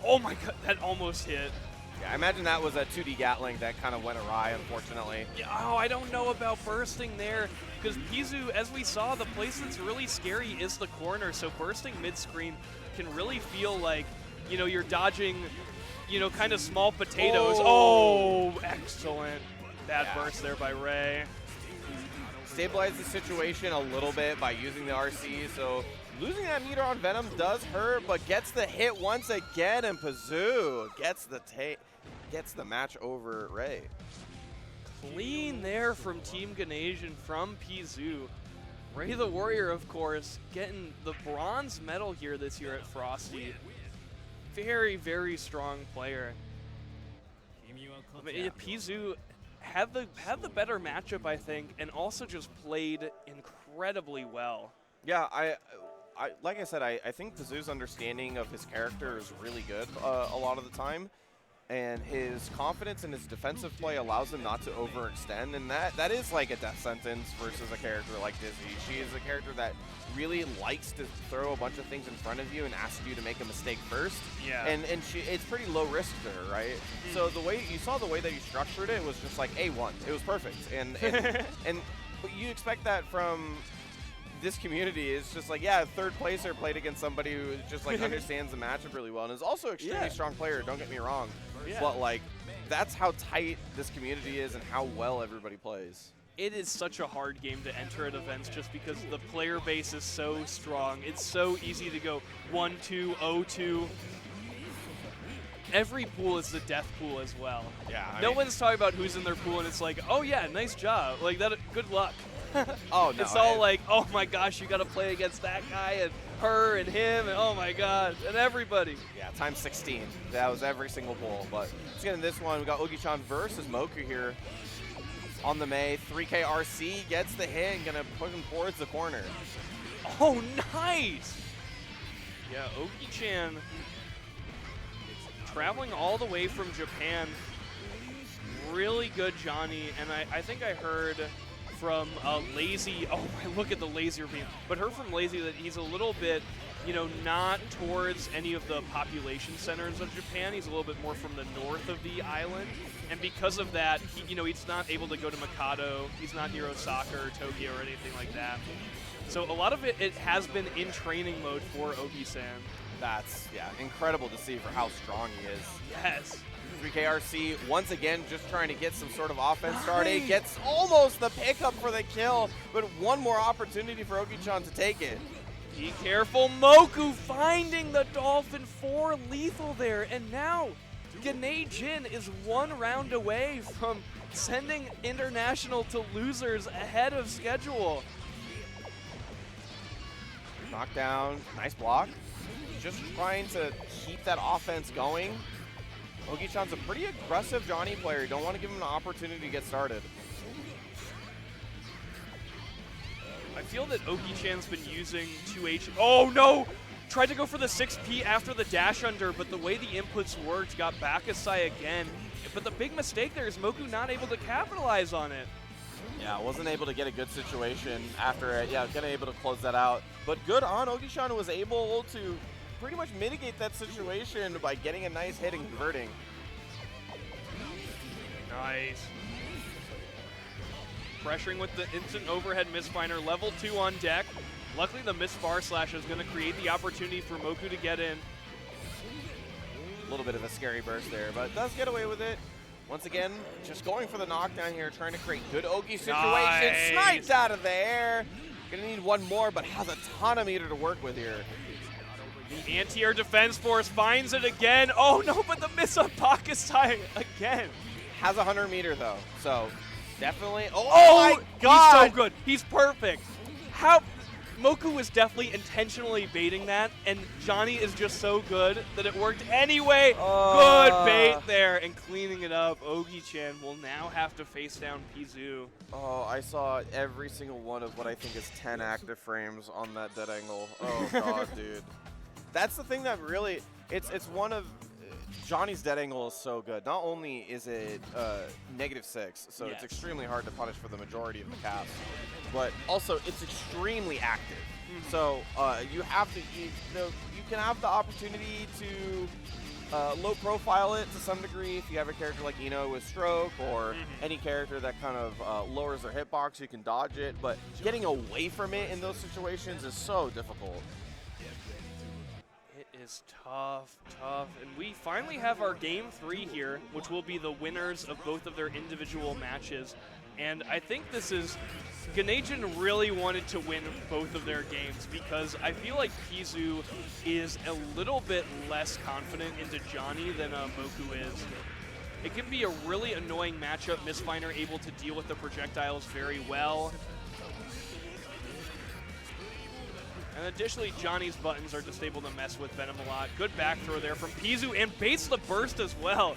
Oh my god, that almost hit. Yeah, I imagine that was a 2D Gatling that kind of went awry, unfortunately. Yeah, oh, I don't know about bursting there, because Pizoo, as we saw, the place that's really scary is the corner, so bursting mid-screen can really feel like, you know, you're dodging, you know, kind of small potatoes. Oh, excellent. Bad burst there by Ray. Stabilized the situation a little bit by using the RC, so losing that meter on Venom does hurt, but gets the hit once again, and Pazoo gets the match over Ray. Clean there from Team Ganasian from Pizoo. Ray the Warrior, of course, getting the bronze medal here this year at Frosty. Very, very strong player. Pizoo had the better matchup, I think, and also just played incredibly well. Yeah, I like I said, I think Pazoo's understanding of his character is really good a lot of the time, and his confidence in his defensive play allows him not to overextend, and that is like a death sentence versus a character like Dizzy. She is a character that really likes to throw a bunch of things in front of you and ask you to make a mistake first. Yeah. And it's pretty low risk to her, right? So the way you saw the way that he structured it was just like A1. It was perfect. And but you expect that from this community. Is just like, yeah, third placer played against somebody who just like understands the matchup really well and is also an extremely strong player, don't get me wrong. But like that's how tight this community is and how well everybody plays. It is such a hard game to enter at events just because the player base is so strong. It's so easy to go 1-2, 0-2. Every pool is the death pool as well. Yeah. No one's talking about who's in their pool and it's like, oh yeah, nice job. Like that, good luck. Oh no. It's all like, oh my gosh, you got to play against that guy and her and him and oh my god, and everybody. Yeah, times 16. That was every single pool. But let's get in this one. We got Ogi-chan versus Moku here. On the May, 3K RC gets the hit and gonna push him towards the corner. Oh, nice! Yeah, Ogi-chan traveling all the way from Japan. Really good Johnny, and I think I heard from Lazy, oh look at the laser beam, but heard from Lazy that he's a little bit, you know, not towards any of the population centers of Japan. He's a little bit more from the north of the island. And because of that, you know, he's not able to go to Mikado. He's not near Osaka or Tokyo or anything like that. So a lot of it has been in training mode for Ogi-san. That's, yeah, incredible to see for how strong he is. Yes. 3KRC once again just trying to get some sort of offense started. Gets almost the pickup for the kill, but one more opportunity for Ogi-chan to take it. Be careful, Moku finding the Dolphin 4 lethal there, and now Ganasian is one round away from sending International to losers ahead of schedule. Knockdown, nice block. Just trying to keep that offense going. Ogi-chan's a pretty aggressive Johnny player. You don't want to give him an opportunity to get started. I feel that Ogi-chan's been using 2H. Oh, no! Tried to go for the 6P after the dash under, but the way the inputs worked got Bakasai again. But the big mistake there is Moku not able to capitalize on it. Yeah, wasn't able to get a good situation after it. Yeah, getting able to close that out. But good on Ogi-chan, who was able to pretty much mitigate that situation by getting a nice hit and converting. Nice. Pressuring with the instant overhead misfire, level 2 on deck. Luckily, the miss bar slash is going to create the opportunity for Moku to get in. A little bit of a scary burst there, but does get away with it. Once again, just going for the knockdown here, trying to create good Ogi situation. Nice. Sniped out of the air. Gonna need one more, but has a ton of meter to work with here. The anti-air defense force finds it again. Oh no, but the miss on Bakasai again. Has 100 meter though, so definitely. Oh, Oh, my God! he's so good. He's perfect. How Moku was definitely intentionally baiting that, and Johnny is just so good that it worked anyway. Good bait there, and cleaning it up. Ogi-chan will now have to face down Pizu. Oh, I saw every single one of what I think is 10 active frames on that dead angle. Oh God, dude. That's the thing that really, it's one of, Johnny's dead angle is so good. Not only is it -6, so Yes. it's extremely hard to punish for the majority of the cast, but also it's extremely active. So you have to, you can have the opportunity to low profile it to some degree if you have a character like Ino with stroke or any character that kind of lowers their hitbox. You can dodge it, but getting away from it in those situations is so difficult. It is tough, tough. And we finally have our game 3 here, which will be the winners of both of their individual matches. And I think this is, Ganasian really wanted to win both of their games because I feel like Pizu is a little bit less confident into Johnny than Moku is. It can be a really annoying matchup. Misfiner able to deal with the projectiles very well. And additionally, Johnny's buttons are just able to mess with Venom a lot. Good back throw there from Pizu, and baits the burst as well.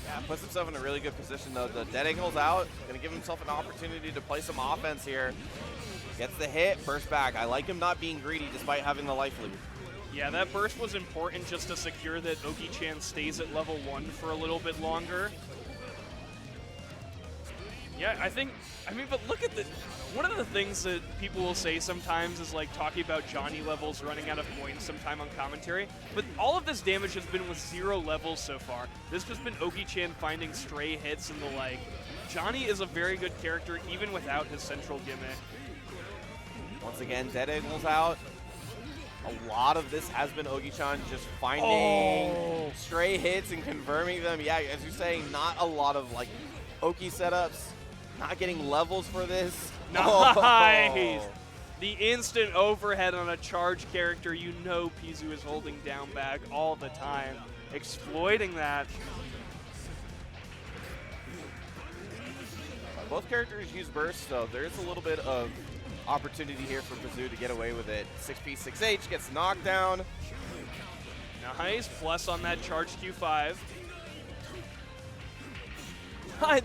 Yeah, puts himself in a really good position though. The dead angle's out, gonna give himself an opportunity to play some offense here. Gets the hit, burst back. I like him not being greedy despite having the life lead. Yeah, that burst was important just to secure that Ogi-chan stays at level 1 for a little bit longer. Yeah, I mean, but look at the, one of the things that people will say sometimes is like talking about Johnny levels running out of points sometime on commentary, but all of this damage has been with 0 levels so far. This has been Ogi-chan finding stray hits and the like. Johnny is a very good character even without his central gimmick. Once again, dead angle's out. A lot of this has been Ogi-chan just finding stray hits and confirming them. Yeah, as you're saying, not a lot of like Oki setups. Not getting levels for this. Nice! Oh. The instant overhead on a charge character, you know Pizu is holding down back all the time. Exploiting that. Both characters use burst, so there's a little bit of opportunity here for Pizu to get away with it. 6P, 6H gets knocked down. Nice, plus on that charge Q5.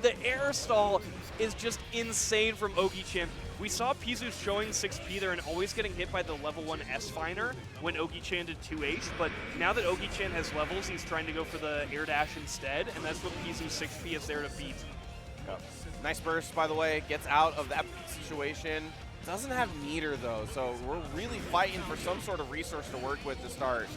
The air stall is just insane from Ogi-chan. We saw Pizu showing 6P there and always getting hit by the level 1 S-Finer when Ogi-chan did 2H, but now that Ogi-chan has levels, he's trying to go for the air dash instead, and that's what Pizu 6P is there to beat. Yep. Nice burst, by the way, gets out of that situation. Doesn't have meter, though, so we're really fighting for some sort of resource to work with to start.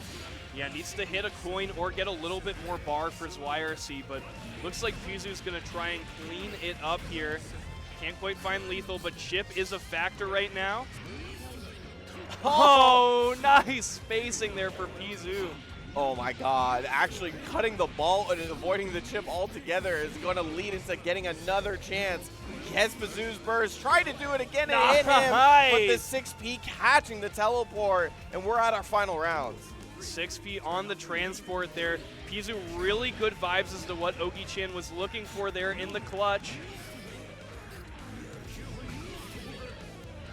Yeah, needs to hit a coin or get a little bit more bar for his YRC, but looks like Pizu's going to try and clean it up here. Can't quite find lethal, but chip is a factor right now. Oh, nice spacing there for Pizu. Oh my God, actually cutting the ball and avoiding the chip altogether is going to lead into getting another chance. Has Pizu's burst, try to do it again and hit him, but the 6P catching the teleport, and we're at our final rounds. 6P on the transport there. Pizu really good vibes as to what Ogi-chan was looking for there in the clutch.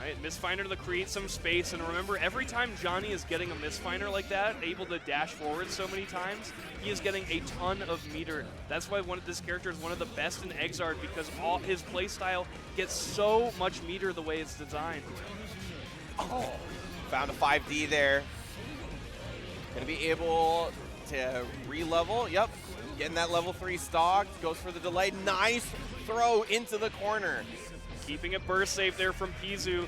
Right, Misfinder to create some space, and remember, every time Johnny is getting a Misfinder like that, able to dash forward so many times, he is getting a ton of meter. That's why this character is one of the best in Exard, because all his playstyle gets so much meter the way it's designed. Oh, found a 5D there. Gonna be able to re-level. Yep, getting that level 3 stock. Goes for the delay. Nice throw into the corner. Keeping it burst safe there from Pizu.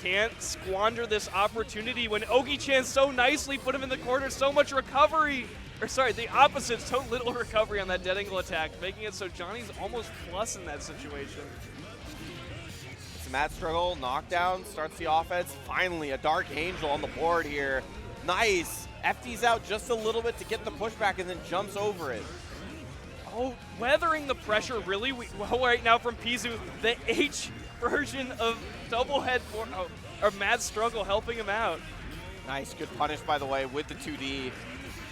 Can't squander this opportunity when Ogi-chan so nicely put him in the corner. So much recovery. Or sorry, the opposite. So little recovery on that dead angle attack, making it so Johnny's almost plus in that situation. It's a mad struggle. Knockdown starts the offense. Finally, a Dark Angel on the board here. Nice. FD's out just a little bit to get the pushback and then jumps over it. Oh, weathering the pressure really well right now from Pizu. The H version of double head or mad struggle helping him out. Nice, good punish by the way with the 2D.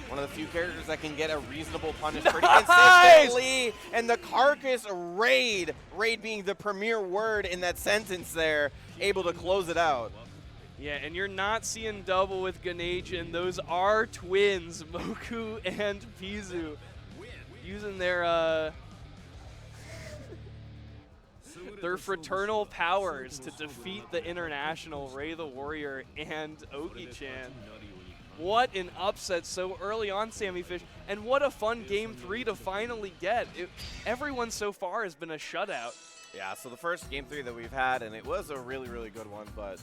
One of the few characters that can get a reasonable punish pretty consistently. And the Carcass raid being the premier word in that sentence there, able to close it out. Yeah, and you're not seeing double with Ganasian. Those are twins, Moku and Pizu. Using their fraternal powers to defeat the International, Ray the Warrior, and Ogi-chan. What an upset so early on, Sammy Fish, and what a fun Game 3 to finally get. Everyone so far has been a shutout. Yeah, so the first Game 3 that we've had, and it was a really, really good one, but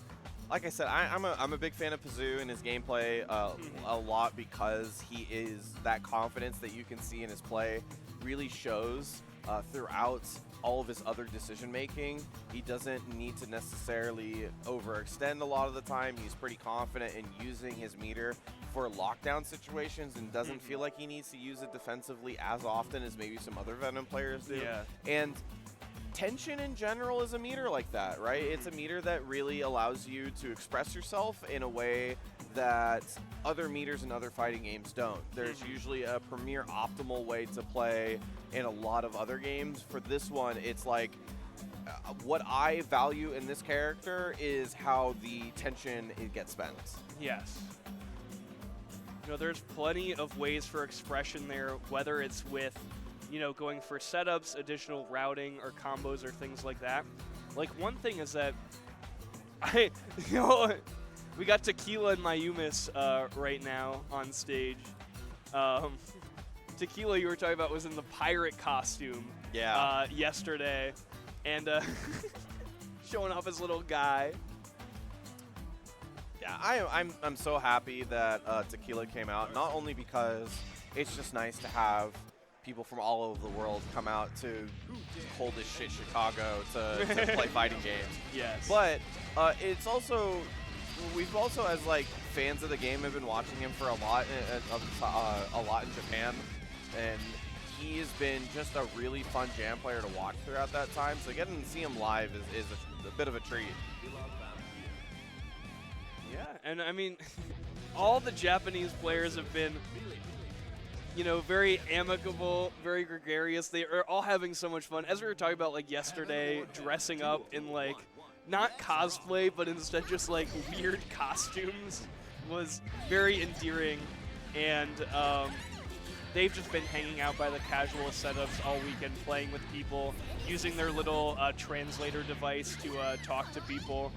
like I said, I'm a big fan of Pizu and his gameplay a lot, because he is that confidence that you can see in his play really shows throughout all of his other decision making. He doesn't need to necessarily overextend a lot of the time. He's pretty confident in using his meter for lockdown situations and doesn't feel like he needs to use it defensively as often as maybe some other Venom players do. Yeah. And tension in general is a meter like that, right? It's a meter that really allows you to express yourself in a way that other meters in other fighting games don't. There's usually a premier optimal way to play in a lot of other games. For this one, it's like what I value in this character is how the tension gets spent. Yes. You know, there's plenty of ways for expression there, whether it's with, you know, going for setups, additional routing, or combos, or things like that. Like, one thing is that we got Tequila and Mayumis right now on stage. Tequila, you were talking about, was in the pirate costume yesterday, and showing off his little guy. Yeah, I'm so happy that Tequila came out, not only because it's just nice to have people from all over the world come out to hold this shit Chicago to play fighting games. Yes. But it's also, we've also, as like fans of the game, have been watching him for a lot in Japan, and he has been just a really fun jam player to watch throughout that time. So getting to see him live is a bit of a treat. Yeah, and I mean, all the Japanese players have been, you know, very amicable, very gregarious. They are all having so much fun. As we were talking about, like, yesterday, dressing up in, like, not cosplay, but instead just, like, weird costumes was very endearing. And they've just been hanging out by the casual setups all weekend, playing with people, using their little translator device to talk to people.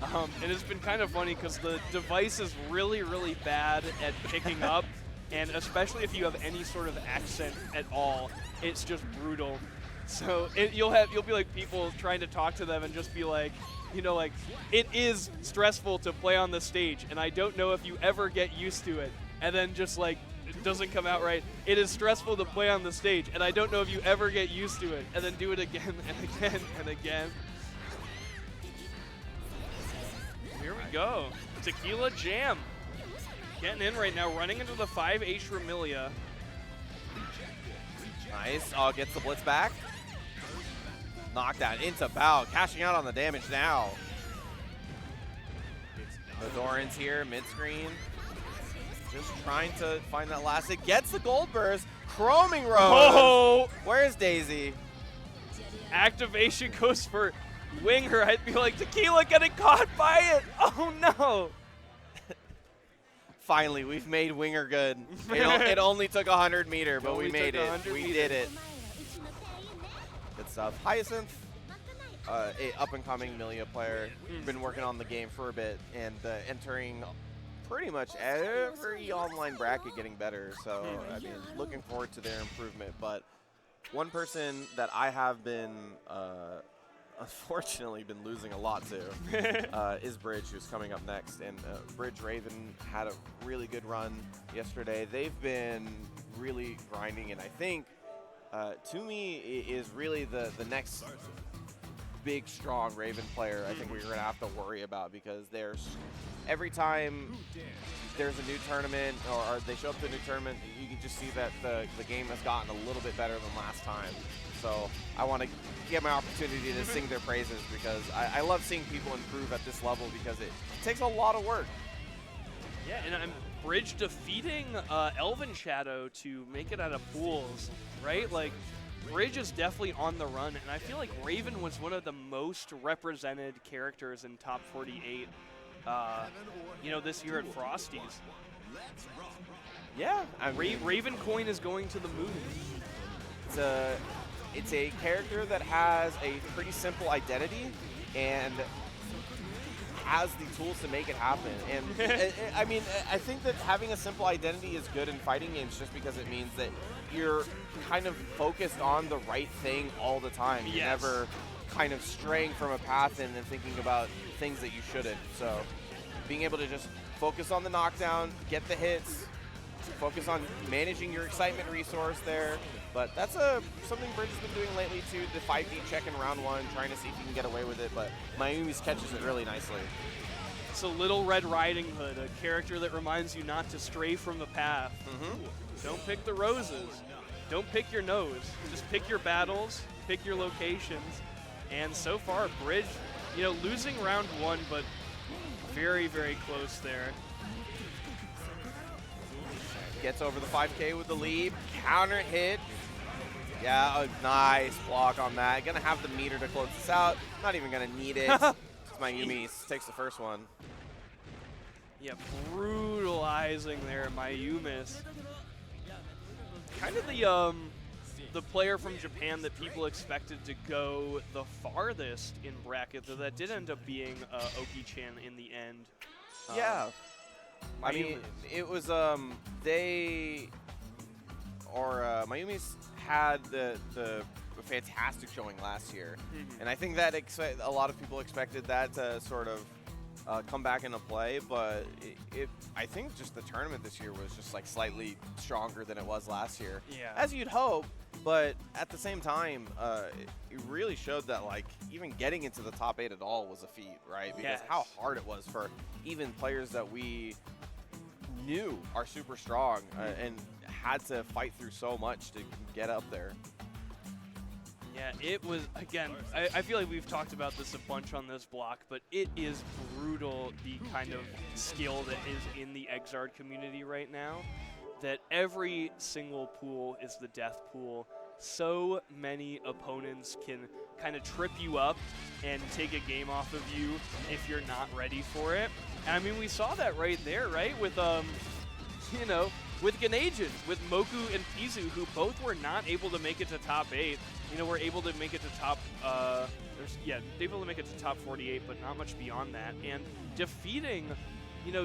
And it's been kind of funny because the device is really, really bad at picking up. And especially if you have any sort of accent at all, it's just brutal. So you'll be like people trying to talk to them and just be like, you know, like, it is stressful to play on the stage, and I don't know if you ever get used to it. And then just like, it doesn't come out right. It is stressful to play on the stage, and I don't know if you ever get used to it. And then do it again and again and again. Here we go. Tequila Jam. Getting in right now, running into the 5H Remilia. Nice. Oh, gets the blitz back. Knockdown into Bao, cashing out on the damage now. The Doran's here, mid-screen. Just trying to find that last hit. Gets the gold burst. Chroming Rose. Oh! Where's Daisy? Activation goes for Winger, I feel like Tequila getting caught by it. Oh no. Finally, we've made Winger good. It only took 100 meter, but we made it. We did it. Good stuff. Hyacinth, a up-and-coming Milia player. Been working on the game for a bit and entering pretty much every online bracket getting better. So, I mean, looking forward to their improvement. But one person that I have been unfortunately been losing a lot to is Bridge, who's coming up next. And Bridge Raven had a really good run yesterday. They've been really grinding, and I think Toomey is really the next big, strong Raven player I think we're going to have to worry about, because every time there's a new tournament or they show up to a new tournament, you can just see that the game has gotten a little bit better than last time. So I want to get my opportunity to sing their praises, because I love seeing people improve at this level, because it takes a lot of work. Yeah, and Bridge defeating Elven Shadow to make it out of pools, right? Like, Bridge is definitely on the run, and I feel like Raven was one of the most represented characters in Top 48, this year at Frosties. Yeah, Raven Coin is going to the moon. It's a character that has a pretty simple identity and has the tools to make it happen. And I mean, I think that having a simple identity is good in fighting games, just because it means that you're kind of focused on the right thing all the time. You're never kind of straying from a path and then thinking about things that you shouldn't. So being able to just focus on the knockdown, get the hits, focus on managing your excitement resource there. But that's something Bridge has been doing lately too, the 5D check in round one, trying to see if he can get away with it, but Mayumis catches it really nicely. It's a Little Red Riding Hood, a character that reminds you not to stray from the path. Don't pick the roses. Don't pick your nose. Just pick your battles, pick your locations. And so far, Bridge, losing round one, but very, very close there. Gets over the 5K with the lead, counter hit. Yeah, a nice block on that. Gonna have the meter to close this out. Not even gonna need it. Mayumis takes the first one. Yeah, brutalizing there, Mayumis. Kind of the player from Japan that people expected to go the farthest in bracket, though that did end up being Oki-chan in the end. Yeah. I mean, it was Mayumis had the fantastic showing last year, and I think that a lot of people expected that to sort of come back into play. But I think just the tournament this year was just like slightly stronger than it was last year, as you'd hope. But at the same time, it really showed that like even getting into the top 8 at all was a feat, right? Because how hard it was for even players that we knew are super strong and had to fight through so much to get up there. Yeah, it was, again, I feel like we've talked about this a bunch on this block, but it is brutal, the kind of skill that is in the Exard community right now, that every single pool is the death pool. So many opponents can kind of trip you up and take a game off of you if you're not ready for it. And I mean, we saw that right there, right? With, with Ganasian, with Moku and Pizu, who both were not able to make it to top 8. Were able to make it to top, able to make it to top 48, but not much beyond that. And defeating, 2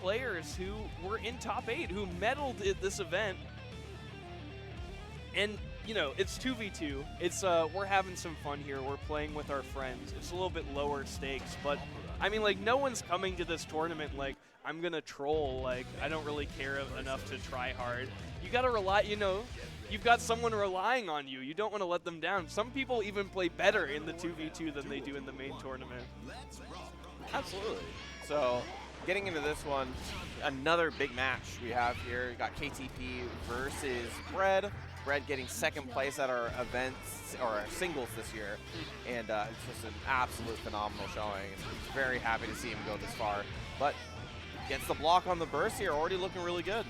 players who were in top 8, who medaled at this event. And, it's 2v2. It's, we're having some fun here. We're playing with our friends. It's a little bit lower stakes, but, I mean, like, no one's coming to this tournament like, I'm gonna troll, like, I don't really care enough to try hard. You gotta rely, you've got someone relying on you. You don't want to let them down. Some people even play better in the 2v2 than they do in the main tournament. Absolutely. So, getting into this one, another big match we have here. We got KTP versus Bread. Bread getting second place at our events, or our singles this year. And it's just an absolute phenomenal showing. Very happy to see him go this far. But gets the block on the burst here, already looking really good.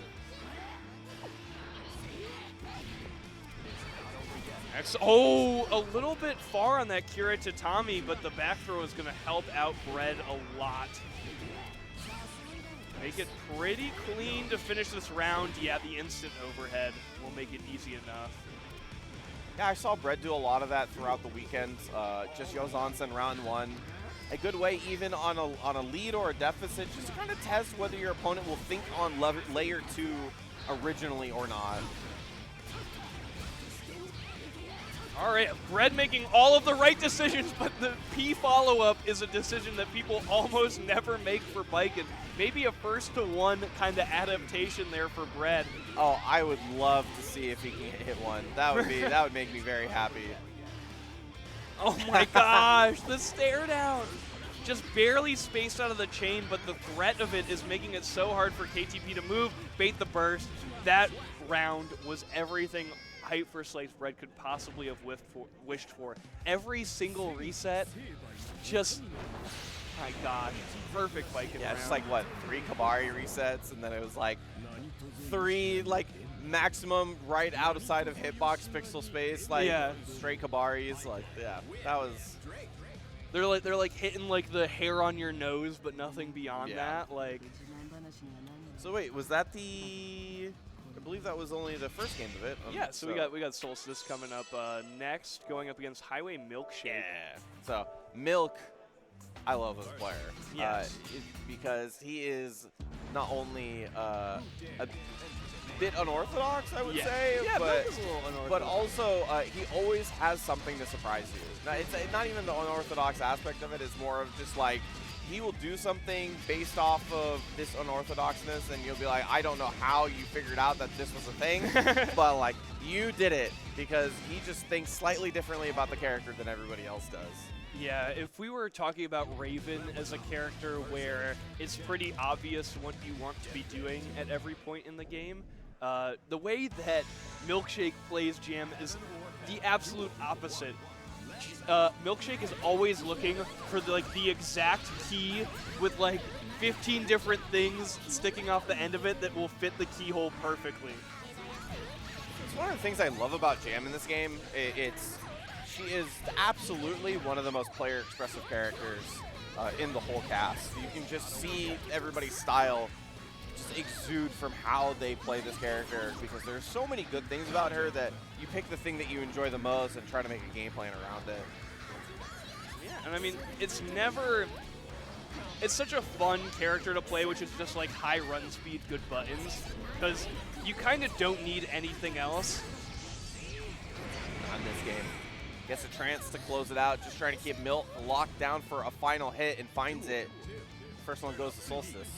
Oh, a little bit far on that Kira Tatami, but the back throw is going to help out Bread a lot. Make it pretty clean to finish this round. Yeah, the instant overhead will make it easy enough. Yeah, I saw Bread do a lot of that throughout the weekend. Just Yozansen round 1. A good way, even on a lead or a deficit, just to kind of test whether your opponent will think on layer 2 originally or not. All right, Bread making all of the right decisions, but the P follow-up is a decision that people almost never make for Baiken. Maybe a first-to-one kind of adaptation there for Bread. Oh, I would love to see if he can hit one. That would make me very happy. Oh my gosh, the stare down. Just barely spaced out of the chain, but the threat of it is making it so hard for KTP to move, bait the burst. That round was everything Hype for Sliced Bread could possibly have wished for. Every single reset, just, my gosh, perfect Baiken Yeah, round. it's like, what, 3 Kabari resets, and then it was like 3, like, maximum right outside of hitbox pixel space, like, straight Kabaris. Like, yeah, that was... They're like hitting like the hair on your nose, but nothing beyond that. Like, so wait, was that the? I believe that was only the first game of it. Yeah. So we got Solstice coming up next, going up against Highway Milkshake. Yeah. So Milk, I love this player. Yes. Because he is not only a bit unorthodox, I would say, yeah, but Milk is a little unorthodox. But also he always has something to surprise you. Now, it's not even the unorthodox aspect of it. It's more of just like he will do something based off of this unorthodoxness, and you'll be like, I don't know how you figured out that this was a thing, but like you did it because he just thinks slightly differently about the character than everybody else does. Yeah, if we were talking about Raven as a character where it's pretty obvious what you want to be doing at every point in the game, the way that Milkshake plays Jam is the absolute opposite. Milkshake is always looking for the exact key with like 15 different things sticking off the end of it that will fit the keyhole perfectly. It's one of the things I love about Jam in this game. She is absolutely one of the most player expressive characters in the whole cast. You can just see everybody's style just exude from how they play this character, because there's so many good things about her that you pick the thing that you enjoy the most and try to make a game plan around it. Yeah, and I mean, it's such a fun character to play, which is just like high run speed, good buttons, because you kind of don't need anything else. On this game. Gets a trance to close it out, just trying to keep Milt locked down for a final hit, and finds it. First one goes to Solstice.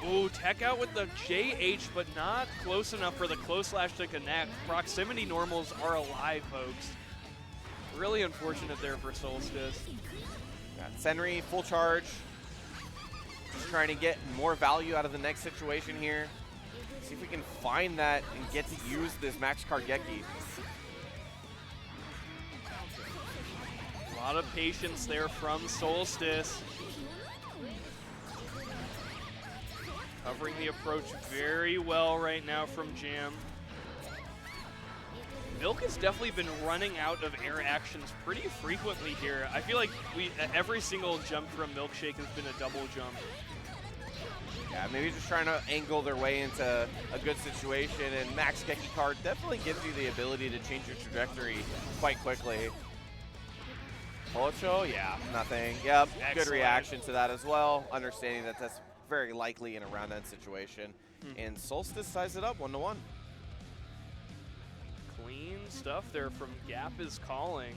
Ooh, tech out with the JH, but not close enough for the close slash to connect. Proximity normals are alive, folks. Really unfortunate there for Solstice. Got Senri, full charge. Just trying to get more value out of the next situation here. See if we can find that and get to use this Max Kargeki. A lot of patience there from Solstice. Covering the approach very well right now from Jam. Milk has definitely been running out of air actions pretty frequently here. I feel like every single jump from Milkshake has been a double jump. Yeah, maybe just trying to angle their way into a good situation, and Max Geki card definitely gives you the ability to change your trajectory quite quickly. Ocho, yeah, nothing. Yep, Excellent. Good reaction to that as well, understanding that that's very likely in a round end situation. And Solstice ties it up 1-1. Clean stuff there from Gap is calling.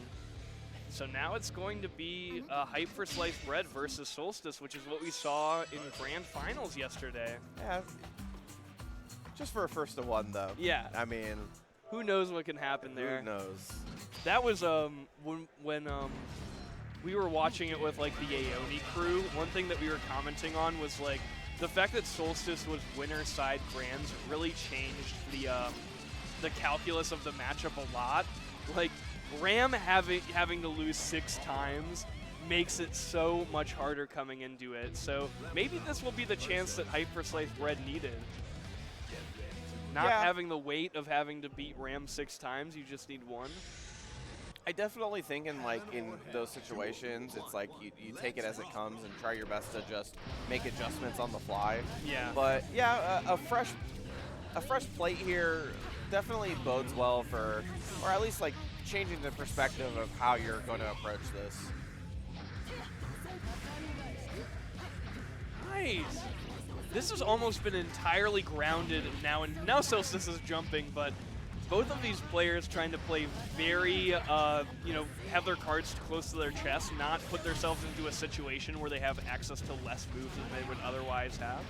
So now it's going to be Hype for Sliced Bread versus Solstice, which is what we saw in Grand Finals yesterday. Yeah, just for a 1-1 though. Yeah. I mean, who knows what can happen there? Who knows? That was when we were watching it with like the Aoni crew. One thing that we were commenting on was like the fact that Solstice was winner side Grands really changed the calculus of the matchup a lot. Like Ram having to lose 6 times makes it so much harder coming into it. So maybe this will be the chance that IFCYipeS Bread needed. Not having the weight of having to beat Ram 6 times, you just need 1. I definitely think in those situations, it's like you take it as it comes and try your best to just make adjustments on the fly. Yeah. But yeah, a fresh plate here definitely bodes well for, or at least like changing the perspective of how you're going to approach this. Nice. This has almost been entirely grounded now, and now Solstice is jumping, but both of these players trying to play very, have their cards close to their chest, not put themselves into a situation where they have access to less moves than they would otherwise have.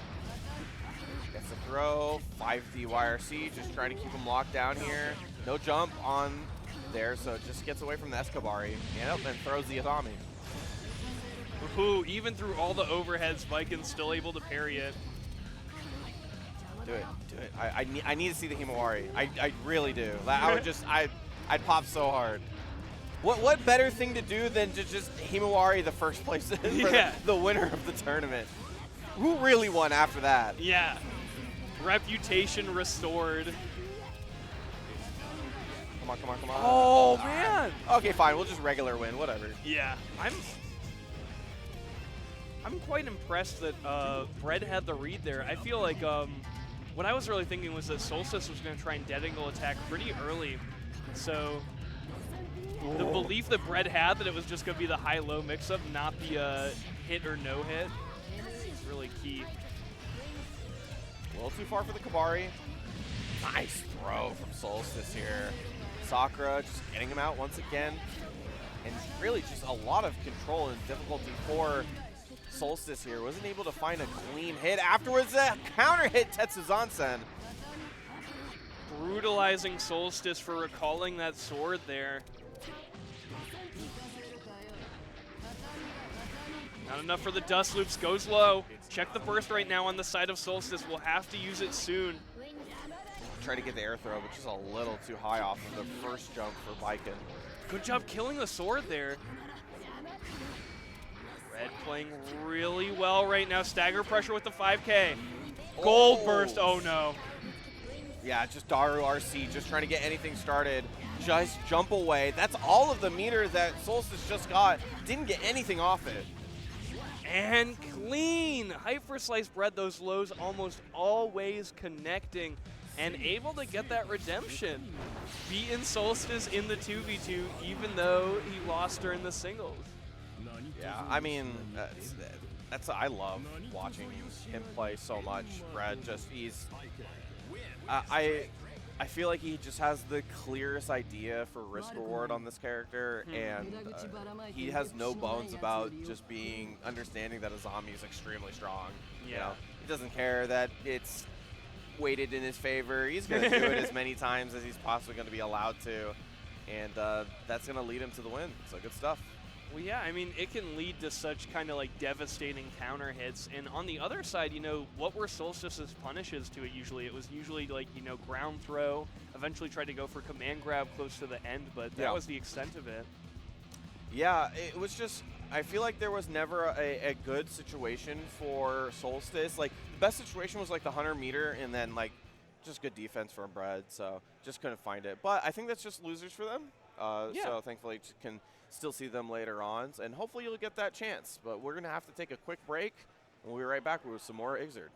Gets a throw, 5D YRC, just trying to keep him locked down here. No jump on there, so it just gets away from the Escobari. And throws the Azami. Ooh, even through all the overheads, Vikin's still able to parry it. Do it, do it. I need to see the Himawari. I really do. I would just, I'd pop so hard. What better thing to do than to just Himawari the first place for the winner of the tournament? Who really won after that? Yeah. Reputation restored. Come on, come on, come on. Oh, man. Okay, fine. We'll just regular win. Whatever. Yeah. I'm quite impressed that Bread had the read there. I feel like what I was really thinking was that Solstice was going to try and dead angle attack pretty early. So the belief that Bread had that it was just going to be the high-low mix-up, not the hit or no hit, is really key. A little too far for the Kabari. Nice throw from Solstice here. Sakura just getting him out once again. And really just a lot of control and difficulty for Solstice here. Wasn't able to find a clean hit. Afterwards, a counter hit Tetsuzansen. Brutalizing Solstice for recalling that sword there. Not enough for the dust loops. Goes low. Check the burst right now on the side of Solstice. We'll have to use it soon. Try to get the air throw, but just a little too high off of the first jump for Viking. Good job killing the sword there. Red playing really well right now. Stagger pressure with the 5K. Gold burst. Oh no. Yeah, just Daru RC just trying to get anything started. Just jump away. That's all of the meter that Solstice just got. Didn't get anything off it. And clean. IFCYipeS Bread, those lows almost always connecting and able to get that redemption. Beating Solstice in the 2v2 even though he lost during the singles. Yeah, I mean, I love watching him play so much. Brad I feel like he just has the clearest idea for risk reward on this character, and he has no bones about just understanding that Azami is extremely strong. Yeah. You know, he doesn't care that it's weighted in his favor. He's going to do it as many times as he's possibly going to be allowed to, and that's going to lead him to the win. So good stuff. Well, yeah, I mean, it can lead to such kind of like devastating counter hits. And on the other side, what were Solstice's punishes to it usually? It was usually like, ground throw, eventually tried to go for command grab close to the end, but that was the extent of it. Yeah, it was just, I feel like there was never a good situation for Solstice. Like, the best situation was like the 100 meter and then like just good defense from Bread, so just couldn't find it. But I think that's just losers for them. So thankfully can still see them later on, and hopefully you'll get that chance. But we're going to have to take a quick break, and we'll be right back with some more Xrd.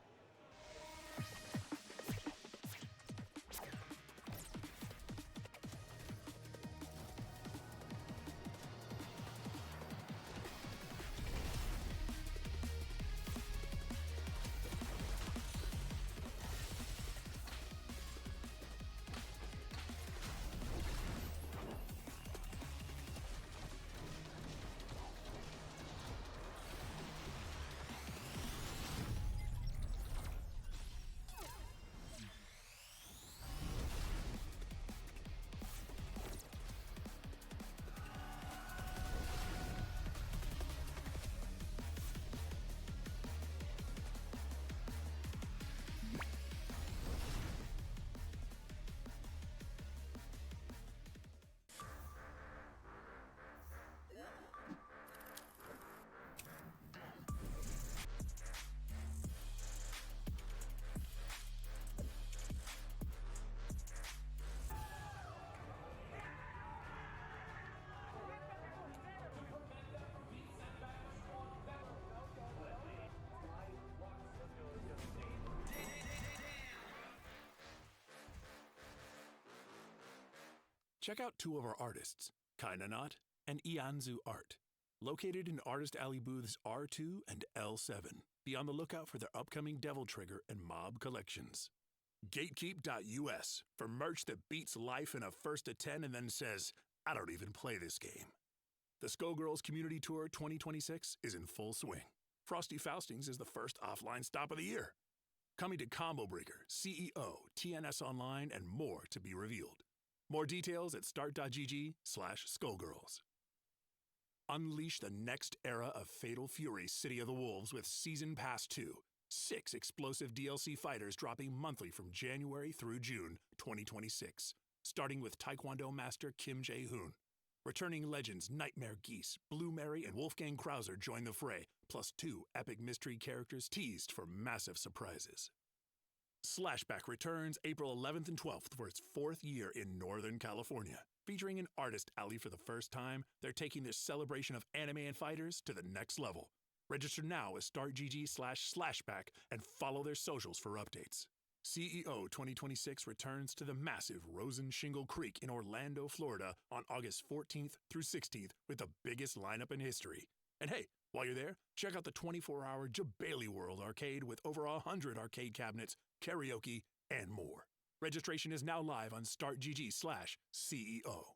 check out two of our artists, Kinda Not and Ianzu Art, located in Artist Alley booths R2 and L7. Be on the lookout for their upcoming Devil Trigger and Mob collections. Gatekeep.us for merch that beats life in a first to 10 and then says, I don't even play this game. The Skullgirls Community Tour 2026 is in full swing. Frosty Faustings is the first offline stop of the year. Coming to Combo Breaker, CEO, TNS Online, and more to be revealed. More details at start.gg/Skullgirls. Unleash the next era of Fatal Fury City of the Wolves with Season Pass 2. 6 explosive DLC fighters dropping monthly from January through June 2026, starting with Taekwondo Master Kim Jae-hoon. Returning legends Nightmare Geese, Blue Mary, and Wolfgang Krauser join the fray, plus 2 epic mystery characters teased for massive surprises. Slashback returns April 11th and 12th for its 4th year in Northern California. Featuring an Artist Alley for the first time, they're taking their celebration of anime and fighters to the next level. Register now at startgg/slashback and follow their socials for updates. CEO 2026 returns to the massive Rosen Shingle Creek in Orlando, Florida on August 14th through 16th with the biggest lineup in history. And hey, while you're there, check out the 24-hour Jabali World Arcade with over 100 arcade cabinets, karaoke, and more. Registration is now live on startgg/CEO.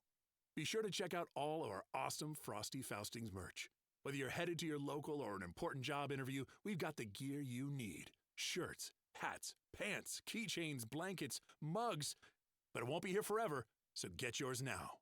Be sure to check out all of our awesome Frosty Faustings merch. Whether you're headed to your local or an important job interview, we've got the gear you need. Shirts, hats, pants, keychains, blankets, mugs. But it won't be here forever, so get yours now.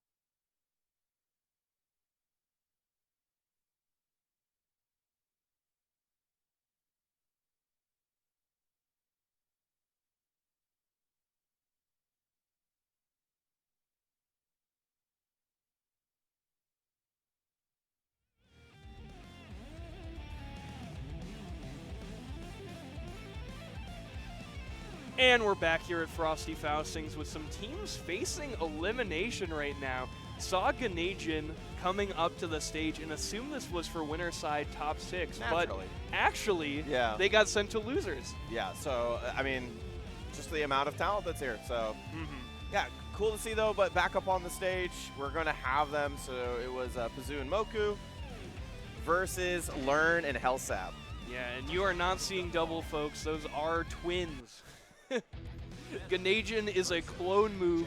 And we're back here at Frosty Faustings with some teams facing elimination right now. Saw Ganasian coming up to the stage and assumed this was for winner side top 6, but actually they got sent to losers. Yeah, so, I mean, just the amount of talent that's here. So, yeah, cool to see though, but back up on the stage, we're going to have them. So it was Pazu and Moku versus Learn and Hellsap. Yeah, and you are not seeing double, folks. Those are twins. Ganasian is a clone move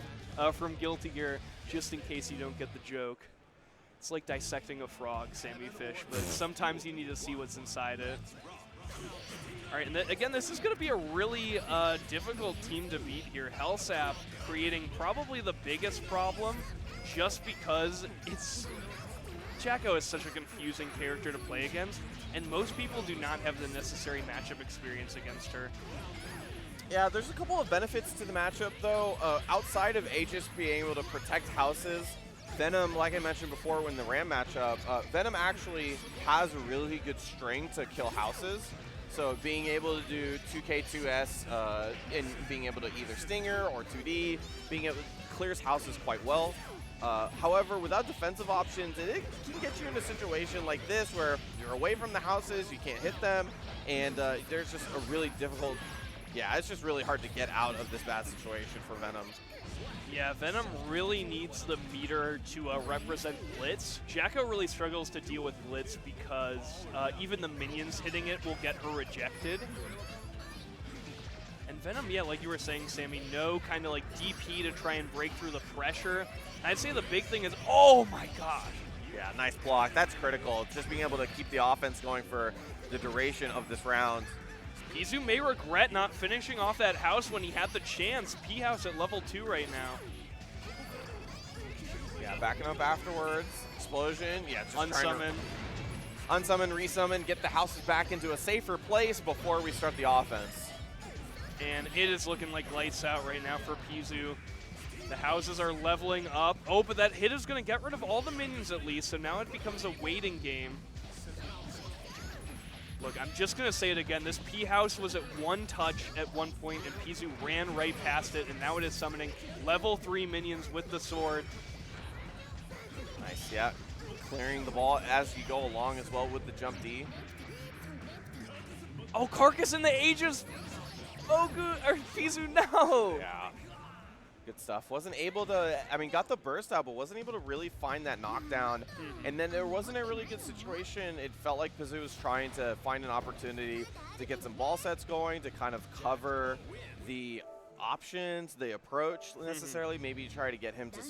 from Guilty Gear, just in case you don't get the joke. It's like dissecting a frog, Sammy Fish, but sometimes you need to see what's inside it. All right, and again, this is going to be a really difficult team to beat here. Hellsap creating probably the biggest problem just because Jacko is such a confusing character to play against, and most people do not have the necessary matchup experience against her. Yeah, there's a couple of benefits to the matchup, though. Outside of Aegis being able to protect houses, Venom, like I mentioned before in the Ram matchup, Venom actually has a really good string to kill houses. So being able to do 2K2S and being able to either Stinger or 2D, clears houses quite well. However, without defensive options, it can get you in a situation like this where you're away from the houses, you can't hit them, and there's just a really difficult... Yeah, it's just really hard to get out of this bad situation for Venom. Yeah, Venom really needs the meter to represent Blitz. Jacko really struggles to deal with Blitz because even the minions hitting it will get her rejected. And Venom, yeah, like you were saying, Sammy, no kind of like DP to try and break through the pressure. I'd say the big thing is, oh my gosh. Yeah, nice block. That's critical. Just being able to keep the offense going for the duration of this round. Pizu may regret not finishing off that house when he had the chance. P-House at level 2 right now. Yeah, backing up afterwards. Explosion. Yeah, just unsummon. Unsummon, resummon, get the houses back into a safer place before we start the offense. And it is looking like lights out right now for Pizu. The houses are leveling up. Oh, but that hit is going to get rid of all the minions at least, so now it becomes a waiting game. Look, I'm just going to say it again. This P-House was at one touch at one point, and Pizu ran right past it, and now it is summoning level 3 minions with the sword. Nice, yeah. Clearing the ball as you go along as well with the jump D. Oh, Carcass in the Aegis! Oh, good. Or Pizu, no! Yeah. good stuff. Wasn't able to, I mean, got the burst out, but wasn't able to really find that knockdown. And then there wasn't a really good situation. It felt like Pizzu was trying to find an opportunity to get some ball sets going, to kind of cover the options, the approach necessarily. Maybe try to get him to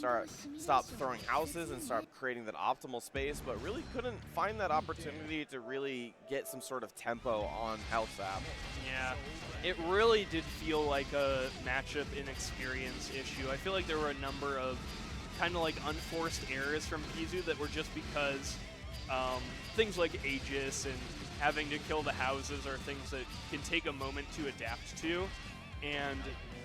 stop throwing houses and start creating that optimal space, but really couldn't find that opportunity to really get some sort of tempo on Hellsap. Yeah, it really did feel like a matchup inexperience issue. I feel like there were a number of kind of like unforced errors from Pizzu that were just because things like Aegis and having to kill the houses are things that can take a moment to adapt to, and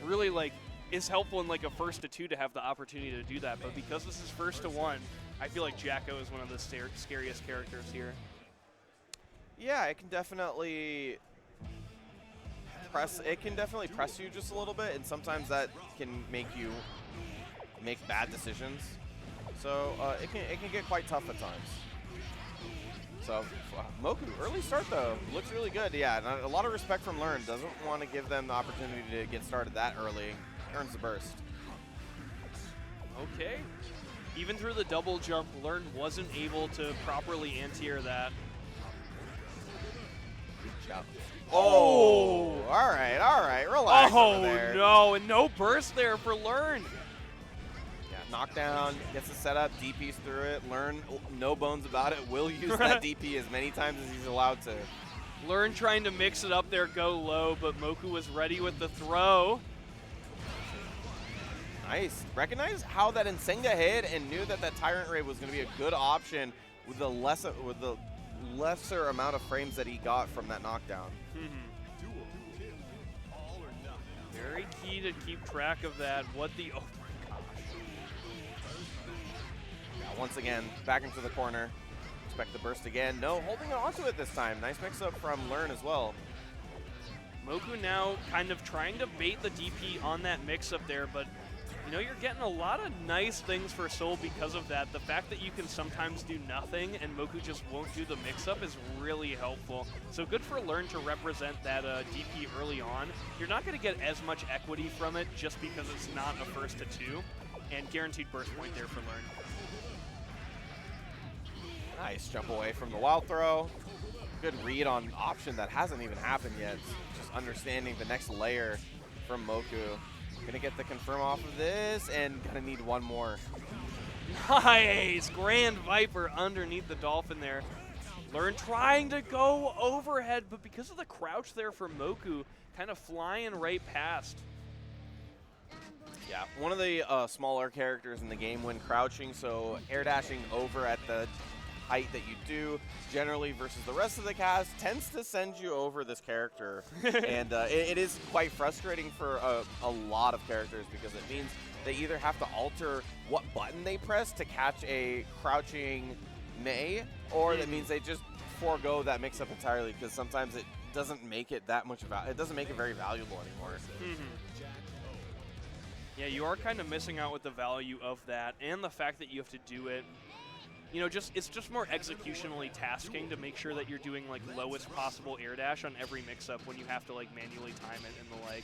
really like is helpful in like a 1st to 2 to have the opportunity to do that. But because this is 1st to 1, I feel like Jacko is one of the scariest characters here. Yeah, it can definitely press. It can definitely press you just a little bit, and sometimes that can make you make bad decisions. So it can get quite tough at times. So Moku, early start though, looks really good. Yeah, and a lot of respect from Learn. Doesn't want to give them the opportunity to get started that early. Earns the burst. Okay. Even through the double jump, Learn wasn't able to properly anti-air that. Oh! All right, relax over there. Oh no, and no burst there for Learn. Yeah, knockdown, gets the setup, DPs through it. Learn, no bones about it, will use that DP as many times as he's allowed to. Learn trying to mix it up there, go low, but Moku was ready with the throw. Nice. Recognized how that Nsenga hit and knew that that Tyrant Ray was going to be a good option with the lesser amount of frames that he got from that knockdown. Very key to keep track of that. What the, oh my gosh. Yeah, once again, back into the corner. Expect the burst again. No, holding on to it this time. Nice mix-up from Learn as well. Moku now kind of trying to bait the DP on that mix-up there, but you know, you're getting a lot of nice things for Soul because of that. The fact that you can sometimes do nothing and Moku just won't do the mix-up is really helpful. So good for Learn to represent that DP early on. You're not going to get as much equity from it just because it's not a 1st to 2, and guaranteed burst point there for Learn. Nice jump away from the wild throw. Good read on option that hasn't even happened yet. Just understanding the next layer from Moku. Gonna get the confirm off of this, and gonna need one more. Nice! Grand Viper underneath the Dolphin there. Learn trying to go overhead, but because of the crouch there for Moku, kind of flying right past. Yeah, one of the smaller characters in the game when crouching, so air dashing over at the height that you do generally versus the rest of the cast tends to send you over this character. And it is quite frustrating for a lot of characters because it means they either have to alter what button they press to catch a crouching May, or that means they just forego that mix-up entirely because sometimes it doesn't make it that much it doesn't make it very valuable anymore. Yeah, you are kind of missing out with the value of that and the fact that you have to do it. You know, it's just more executionally tasking to make sure that you're doing like lowest possible air dash on every mix-up when you have to like manually time it and the like.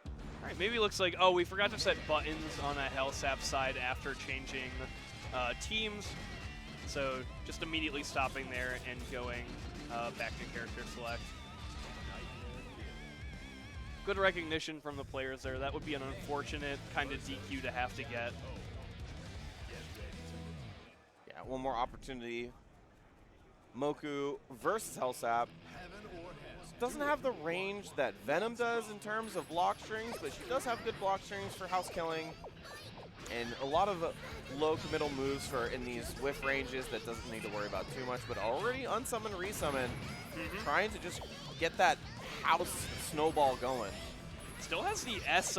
All right, maybe it looks like, oh, we forgot to set buttons on a Hellsap side after changing teams. So just immediately stopping there and going back to character select. Good recognition from the players there. That would be an unfortunate kind of DQ to have to get. One more opportunity. Moku versus Hellsap. Doesn't have the range that Venom does in terms of block strings, but she does have good block strings for house killing. And a lot of low committal moves for in these whiff ranges that doesn't need to worry about too much, but already unsummon, resummon, trying to just get that house snowball going. Still has the S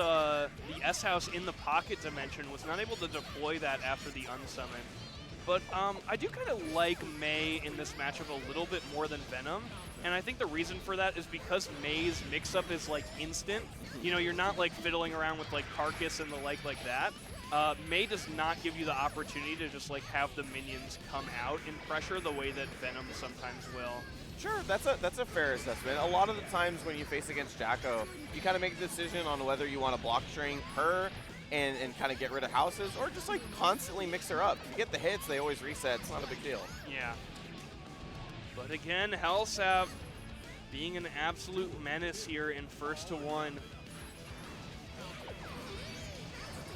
house in the pocket dimension, was not able to deploy that after the unsummon. But I do kind of like May in this matchup a little bit more than Venom, and I think the reason for that is because May's mix-up is like instant. You know, you're not like fiddling around with like Carcass and the like that. May does not give you the opportunity to just like have the minions come out in pressure the way that Venom sometimes will. Sure, that's a fair assessment. A lot of the times when you face against Jacko, you kind of make a decision on whether you want to block string her and kind of get rid of houses, or just like constantly mix her up. If you get the hits, they always reset. It's not a big deal. Yeah. But again, Hellsap being an absolute menace here in first to one.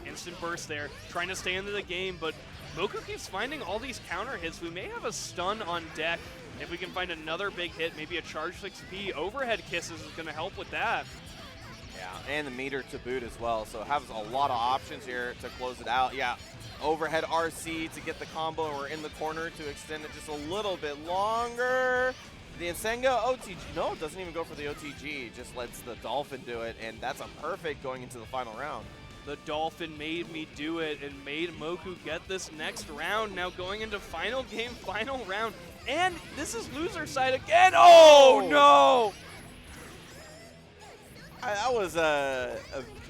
Instant burst there, trying to stay into the game, but Moku keeps finding all these counter hits. We may have a stun on deck if we can find another big hit, maybe a charge 6P. Overhead kisses is going to help with that. Yeah, and the meter to boot as well, so has a lot of options here to close it out. Yeah, overhead RC to get the combo, and we're in the corner to extend it just a little bit longer. The Nsenga OTG, no, it doesn't even go for the OTG, just lets the Dolphin do it, and that's a perfect going into the final round. The Dolphin made me do it and made Moku get this next round. Now going into final game, final round, and this is loser side again. Oh, no! That was a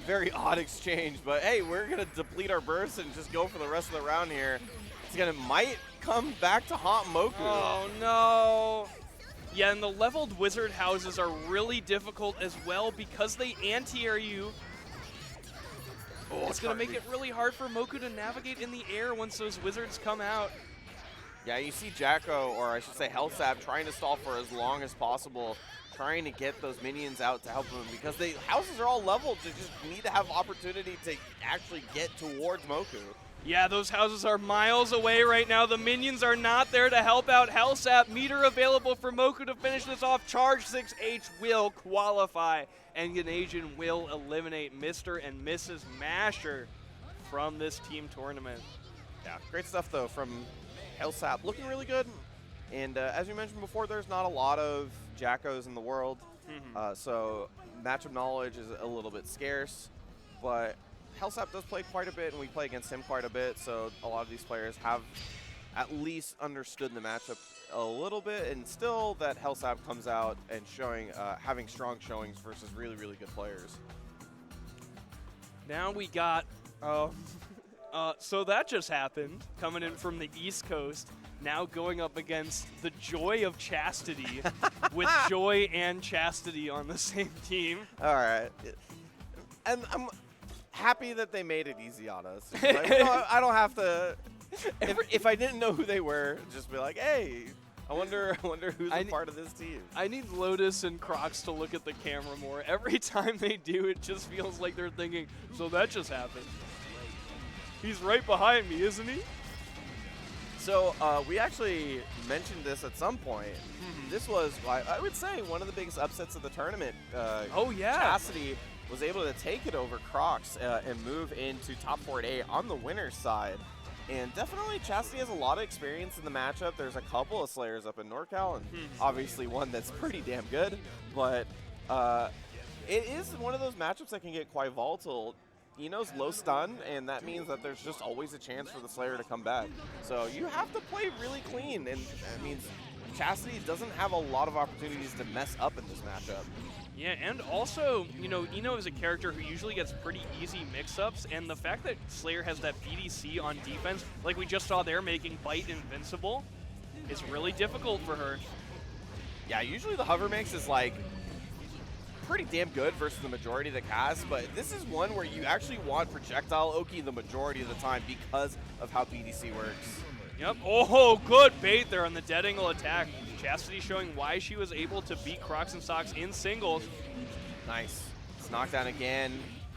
very odd exchange, but hey, we're going to deplete our burst and just go for the rest of the round here. It's might come back to haunt Moku. Oh, no. Yeah, and the leveled wizard houses are really difficult as well because they anti-air you. Oh, it's going to make it really hard for Moku to navigate in the air once those wizards come out. Yeah, you see Jacko, or I should say Hellsap, trying to stall for as long as possible, trying to get those minions out to help them because the houses are all leveled to just need to have opportunity to actually get towards Moku. Yeah, those houses are miles away right now. The minions are not there to help out Hellsap. Meter available for Moku to finish this off. Charge 6H will qualify, and Ganasian will eliminate Mr. and Mrs. Masher from this team tournament. Yeah, great stuff though from Hellsap, looking really good. And as we mentioned before, there's not a lot of Jackos in the world, so matchup knowledge is a little bit scarce, but Hellsap does play quite a bit, and we play against him quite a bit, so a lot of these players have at least understood the matchup a little bit, and still that Hellsap comes out and showing, having strong showings versus really, really good players. Now we got, so that just happened, coming in from the East Coast, now going up against the Joy of Chassity, with Joy and Chassity on the same team. All right. And I'm happy that they made it easy on us. Like, I don't have to, if I didn't know who they were, just be like, hey, I wonder who's a part of this team. I need Lotus and Crocs to look at the camera more. Every time they do, it just feels like they're thinking, so that just happened. He's right behind me, isn't he? So we actually mentioned this at some point. This was, I would say, one of the biggest upsets of the tournament. Oh, yeah. Chassity was able to take it over Crocs and move into top 4-8 on the winner's side. And definitely Chassity has a lot of experience in the matchup. There's a couple of Slayers up in NorCal, and obviously one that's pretty damn good. But it is one of those matchups that can get quite volatile. Eno's low stun, and that means that there's just always a chance for the Slayer to come back. So you have to play really clean, and that means Chassity doesn't have a lot of opportunities to mess up in this matchup. Yeah, and also, you know, Eno is a character who usually gets pretty easy mix-ups, and the fact that Slayer has that BDC on defense, like we just saw there making Bite invincible, is really difficult for her. Yeah, usually the hover mix is like pretty damn good versus the majority of the cast, but this is one where you actually want projectile Oki the majority of the time because of how BDC works. Yep. Oh, good bait there on the dead angle attack. Chassity showing why she was able to beat Crocs and Socks in singles. Nice. It's knocked down again.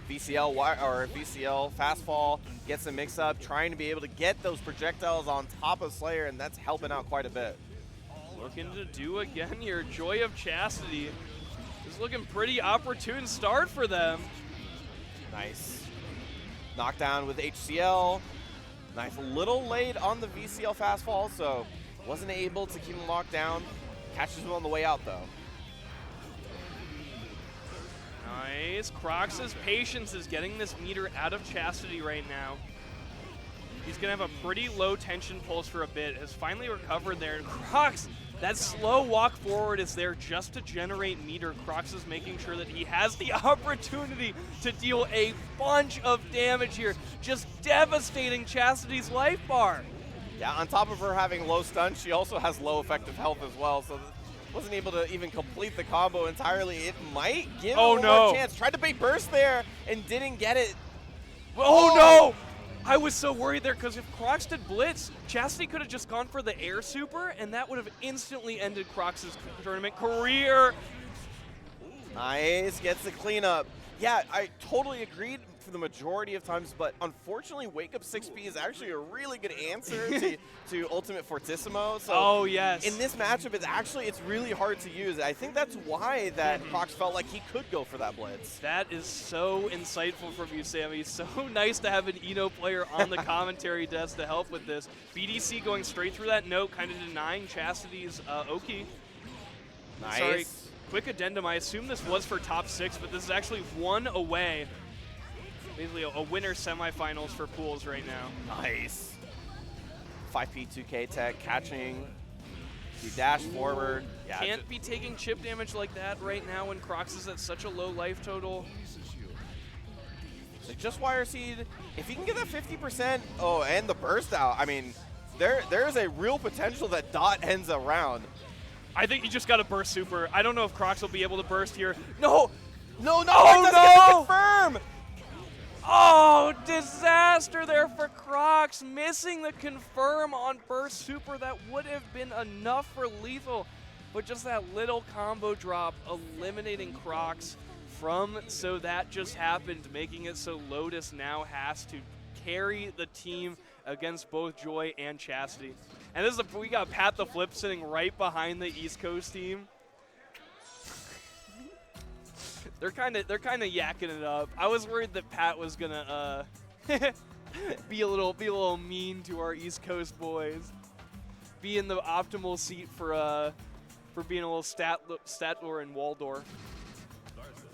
VCL fast fall gets a mix up, trying to be able to get those projectiles on top of Slayer, and that's helping out quite a bit. Looking to do again your Joy of Chassity. It's looking pretty opportune start for them. Nice. Knockdown with HCL. Nice. A little late on the VCL fast fall, so wasn't able to keep him locked down. Catches him on the way out, though. Nice. Crocs' patience is getting this meter out of Chassity right now. He's going to have a pretty low tension pulse for a bit. Has finally recovered there. And Crocs, That slow walk forward is there just to generate meter. Crocs is making sure that he has the opportunity to deal a bunch of damage here, just devastating Chassity's life bar. Yeah, on top of her having low stun, she also has low effective health as well, so wasn't able to even complete the combo entirely. It might give her a chance. Tried to bait burst there and didn't get it. Oh no! I was so worried there because if Crocs did blitz, Chassity could have just gone for the air super, and that would have instantly ended Crocs' tournament career. Nice, gets the cleanup. Yeah, I totally agreed for the majority of times, but unfortunately, Wake Up 6P is actually a really good answer to Ultimate Fortissimo. So yes. In this matchup, it's really hard to use. I think that's why that Crocs felt like he could go for that blitz. That is so insightful from you, Sammy. So nice to have an Eno player on the commentary desk to help with this. BDC going straight through that note, kind of denying Chassity's Oki. Nice. Sorry, quick addendum. I assume this was for top 6, but this is actually one away. Basically a winner semifinals for pools right now. Nice. 5P 2K tech catching the dash forward. Yeah, can't be taking chip damage like that right now when Crocs is at such a low life total. So just Wire Seed, if he can get that 50%, and the burst out, I mean, there's a real potential that Dot ends a round. I think you just got to burst super. I don't know if Crocs will be able to burst here. No! No! Oh, no! Confirm! Oh, disaster there for Crocs, missing the confirm on burst super. That would have been enough for lethal, but just that little combo drop eliminating Crocs from So That Just Happened, making it so Lotus now has to carry the team against both Joy and Chassity. And this is we got Pat the Flip sitting right behind the East Coast team. They're kind of yakking it up. I was worried that Pat was gonna be a little mean to our East Coast boys. Be in the optimal seat for being a little Statler and Waldorf.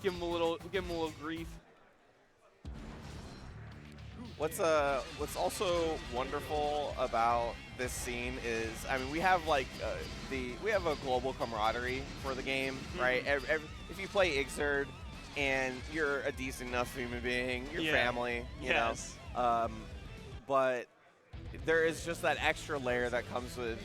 Give him a little grief. What's also wonderful about this scene is, I mean, we have like we have a global camaraderie for the game, right? If you play Ixerd and you're a decent enough human being, your family, you know. But there is just that extra layer that comes with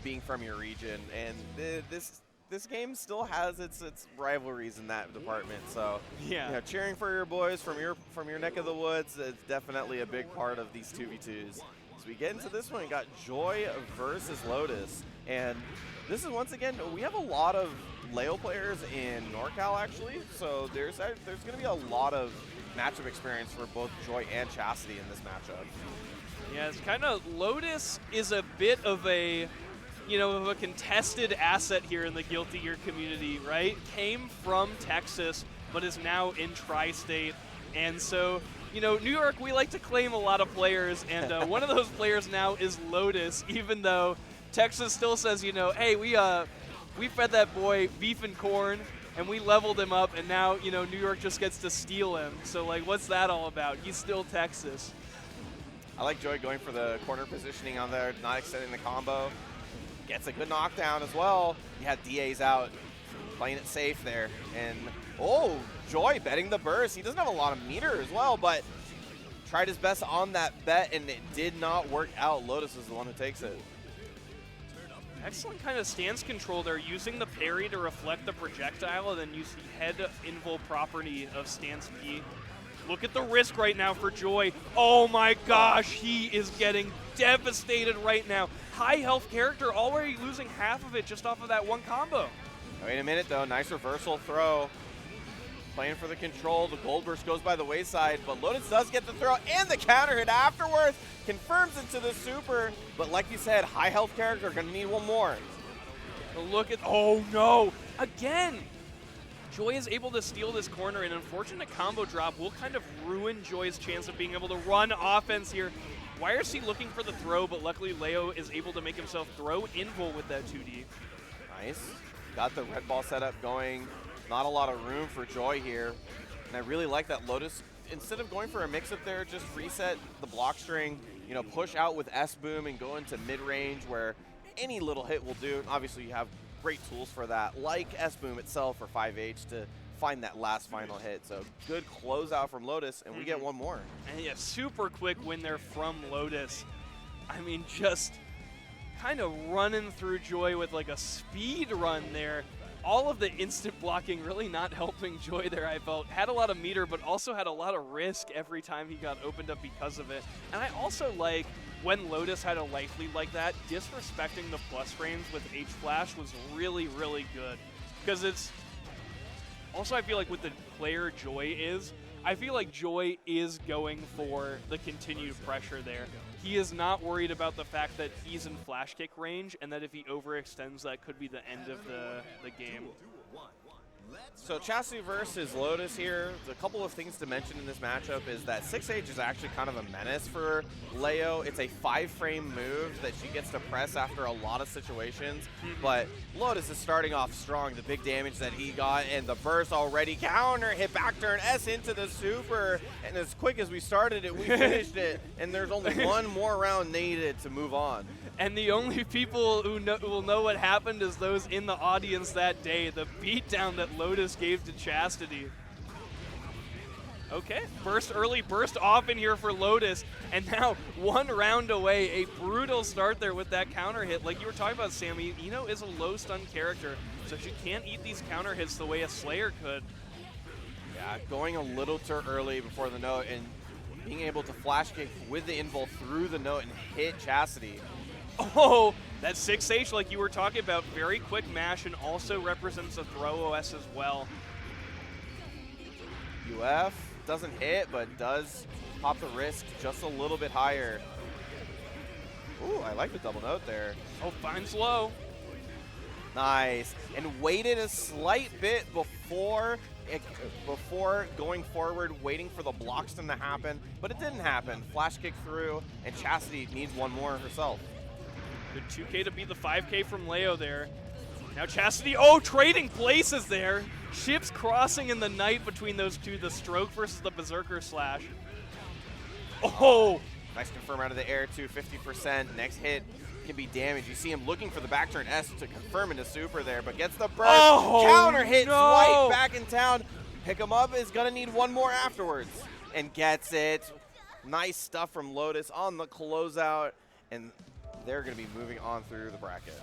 being from your region, and this game still has its rivalries in that department. So you know, cheering for your boys from your neck of the woods is definitely a big part of these 2v2s. So we get into this one, we got Joy versus Lotus, and this is once again, we have a lot of Leo players in NorCal actually, so there's going to be a lot of matchup experience for both Joy and Chassity in this matchup. Yeah, it's kind of, Lotus is a bit of a, of a contested asset here in the Guilty Gear community, right? Came from Texas, but is now in Tri-State. And so, New York, we like to claim a lot of players, and one of those players now is Lotus, even though Texas still says, hey, we fed that boy beef and corn, and we leveled him up, and now, New York just gets to steal him. So, what's that all about? He's still Texas. I like Joy going for the corner positioning on there, not extending the combo. Gets a good knockdown as well. You had DA's out, playing it safe there. And, Joy betting the burst. He doesn't have a lot of meter as well, but tried his best on that bet, and it did not work out. Lotus is the one who takes it. Excellent kind of stance control there, using the parry to reflect the projectile, and then use the head invul property of stance P. Look at the risk right now for Joy. Oh my gosh, he is getting devastated right now. High health character already losing half of it just off of that one combo. Wait a minute though, nice reversal throw. Playing for the control, the gold burst goes by the wayside, but Lotus does get the throw and the counter hit afterwards. Confirms into the super, but like you said, high health character, gonna need one more. Look at, oh no, again. Joy is able to steal this corner. An unfortunate combo drop will kind of ruin Joy's chance of being able to run offense here. YRC looking for the throw, but luckily Leo is able to make himself throw invul with that 2D. Nice. Got the red ball setup going. Not a lot of room for Joy here. And I really like that Lotus, instead of going for a mix-up there, just reset the block string, push out with S-Boom and go into mid-range where any little hit will do. And obviously, you have great tools for that, like S-Boom itself or 5H to find that last final hit. So good closeout from Lotus, and we get one more. And yeah, super quick win there from Lotus. I mean, just kind of running through Joy with like a speed run there. All of the instant blocking really not helping Joy there, I felt. Had a lot of meter, but also had a lot of risk every time he got opened up because of it. And I also like when Lotus had a life lead like that, disrespecting the plus frames with H-Flash was really, really good. Because it's... Also, I feel like with the player Joy is, I feel like Joy is going for the continued pressure there. He is not worried about the fact that he's in flash kick range and that if he overextends, that could be the end of the game. So Chassity versus Lotus here, a couple of things to mention in this matchup is that 6H is actually kind of a menace for Leo. It's a 5-frame move that she gets to press after a lot of situations, but Lotus is starting off strong, the big damage that he got, and the burst already counter, hit back turn S into the super, and as quick as we started it, we finished it, and there's only one more round needed to move on. And the only people who will know what happened is those in the audience that day. The beatdown that Lotus gave to Chassity. Okay, early burst off in here for Lotus, and now one round away. A brutal start there with that counter hit. Like you were talking about, Sammy, Ino is a low stun character, so she can't eat these counter hits the way a Slayer could. Yeah, going a little too early before the note and being able to flash kick with the invul through the note and hit Chassity. Oh, that 6H, like you were talking about, very quick mash and also represents a throw OS as well. UF doesn't hit, but does pop the risk just a little bit higher. Ooh, I like the double note there. Oh, finds low. Nice. And waited a slight bit before going forward, waiting for the block stun to happen, but it didn't happen. Flash kick through, and Chassity needs one more herself. Good 2K to beat the 5K from Leo there. Now Chassity, oh, trading places there. Ships crossing in the night between those two, the stroke versus the berserker slash. Oh! Nice confirm out of the air too, 50%. Next hit can be damaged. You see him looking for the back turn S to confirm into super there, but gets the burst. Oh, counter hit, no. Swipe back in town. Pick him up, is gonna need one more afterwards. And gets it. Nice stuff from Lotus on the closeout. And they're going to be moving on through the bracket.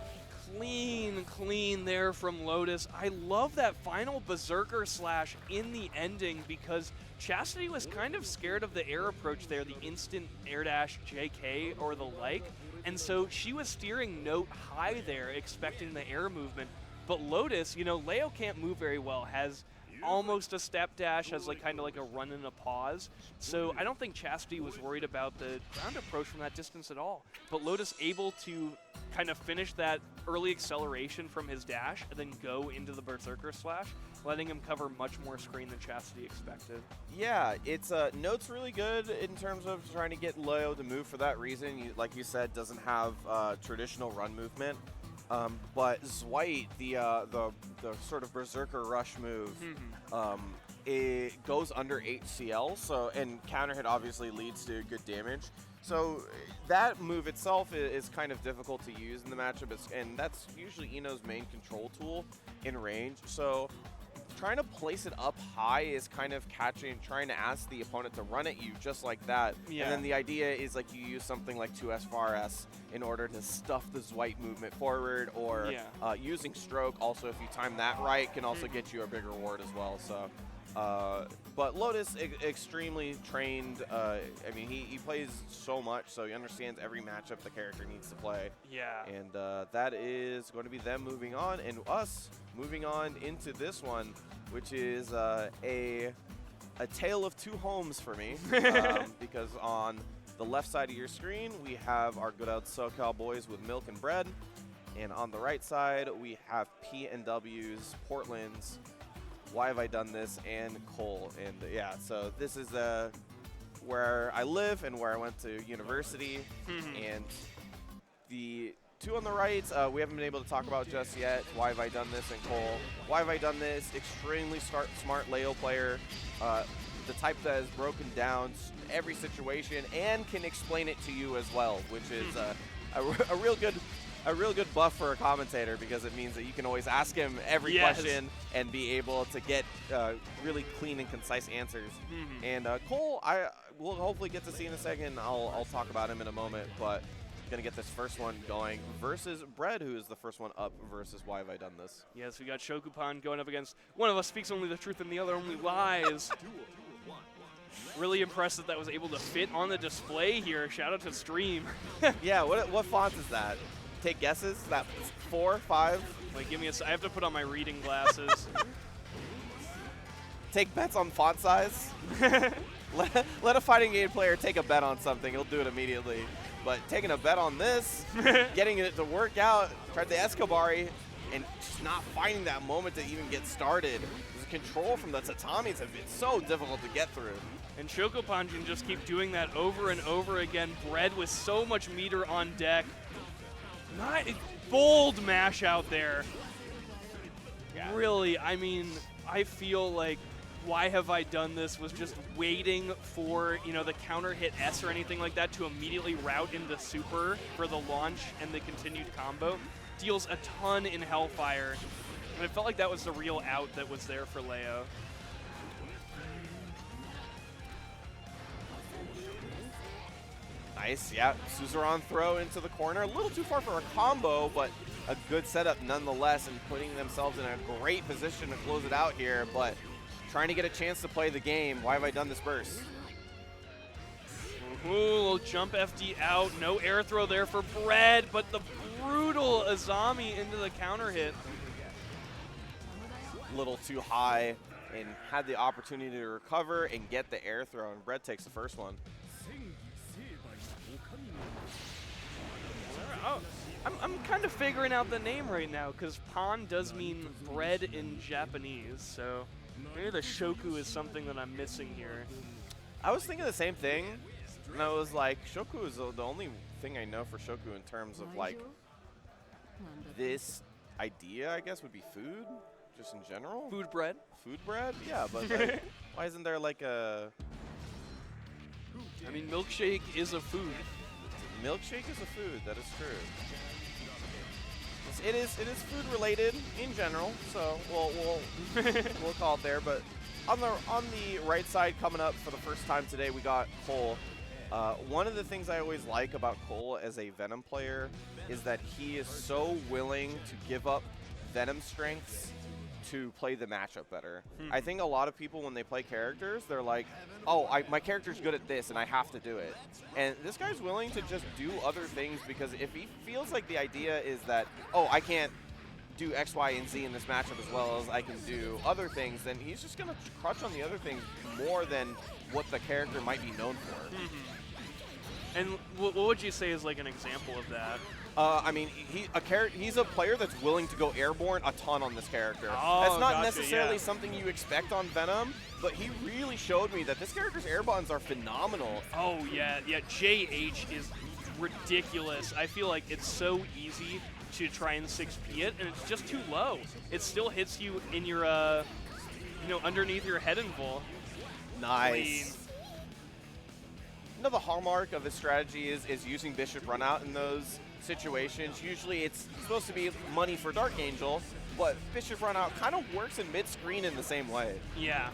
Clean there from Lotus. I love that final berserker slash in the ending because Chassity was kind of scared of the air approach there, the instant air dash JK or the like. And so she was steering note high there, expecting the air movement. But Lotus, you know, Leo can't move very well, has almost a step dash, has like kind of like a run and a pause. So I don't think Chassity was worried about the ground approach from that distance at all. But Lotus able to kind of finish that early acceleration from his dash and then go into the berserker slash, letting him cover much more screen than Chassity expected. Yeah, it's Note's really good in terms of trying to get Leo to move for that reason. Like you said, doesn't have traditional run movement. But Zwite, the sort of berserker rush move, it goes under HCL, so and counter hit obviously leads to good damage. So that move itself is kind of difficult to use in the matchup, and that's usually Ino's main control tool in range. So trying to place it up high is kind of trying to ask the opponent to run at you just like that. Yeah. And then the idea is like you use something like 2S FARS in order to stuff the Zwite movement forward, or using stroke also, if you time that right, can also get you a big reward as well. So, but Lotus, extremely trained. I mean, he plays so much, so he understands every matchup the character needs to play. Yeah. And that is going to be them moving on, and us moving on into this one, which is a tale of two homes for me, because on the left side of your screen, we have our good old SoCal boys with Milk and Bread, and on the right side, we have P&W's, Portland's, Why Have I Done This, and Cole. And yeah, so this is where I live and where I went to university, and the two on the right, we haven't been able to talk about just yet. Why Have I Done This and Cole. Why Have I Done This? Extremely smart Leo player. The type that has broken down every situation and can explain it to you as well, which is a real good a real good buff for a commentator because it means that you can always ask him every question and be able to get really clean and concise answers. And Cole, I will hopefully get to see in a second. I'll talk about him in a moment, but going to get this first one going versus Bread, who is the first one up versus Why Have I Done This? Yes, we got Shokupan going up against one of us speaks only the truth and the other only lies. Really impressed that was able to fit on the display here. Shout out to Stream. Yeah, what font is that? Take guesses? Is that 4, 5? Like, give me I have to put on my reading glasses. Take bets on font size? let a fighting game player take a bet on something. He'll do it immediately. But taking a bet on this, getting it to work out, tried the Escobari, and just not finding that moment to even get started. The control from the tatamis have been so difficult to get through. And Shokupan can just keep doing that over and over again. Bread with so much meter on deck. Bold mash out there. Yeah. Really, I mean, I feel like Why Have I Done This was just waiting for, the counter hit S or anything like that to immediately route into super for the launch and the continued combo. Deals a ton in Hellfire. And it felt like that was the real out that was there for Leo. Nice, yeah. Suzerain throw into the corner. A little too far for a combo, but a good setup nonetheless, and putting themselves in a great position to close it out here. But trying to get a chance to play the game. Why have I done this burst? Ooh, little jump FD out. No air throw there for Bread, but the brutal Azami into the counter hit. A little too high, and had the opportunity to recover and get the air throw, and Bread takes the first one. Oh, I'm kind of figuring out the name right now, because Pan does mean bread in Japanese, so maybe the Shoku is something that I'm missing here. I was thinking the same thing, and I was like, Shoku is the only thing I know for Shoku in terms of, like, this idea, I guess, would be food, just in general. Food bread? Food bread? Yeah, but like, why isn't there, like, a... I mean, milkshake is a food. Milkshake is a food, that is true. It is food related in general, so we'll call it there. But on the right side, coming up for the first time today, we got Cole. One of the things I always like about Cole as a Venom player is that he is so willing to give up Venom strengths to play the matchup better. I think a lot of people, when they play characters, they're like, oh, my character's good at this and I have to do it. And this guy's willing to just do other things, because if he feels like the idea is that, oh, I can't do X, Y, and Z in this matchup as well as I can do other things, then he's just going to crutch on the other things more than what the character might be known for. And what would you say is like an example of that? I mean, he's a player that's willing to go airborne a ton on this character. Oh, that's not gotcha, necessarily something you expect on Venom, but he really showed me that this character's air buttons are phenomenal. Oh, yeah. JH is ridiculous. I feel like it's so easy to try and 6P it, and it's just too low. It still hits you in your, underneath your head invul. Nice. Clean. The hallmark of his strategy is using Bishop Runout in those situations. Usually it's supposed to be money for Dark Angel, but Bishop Runout kind of works in mid-screen in the same way. Yeah.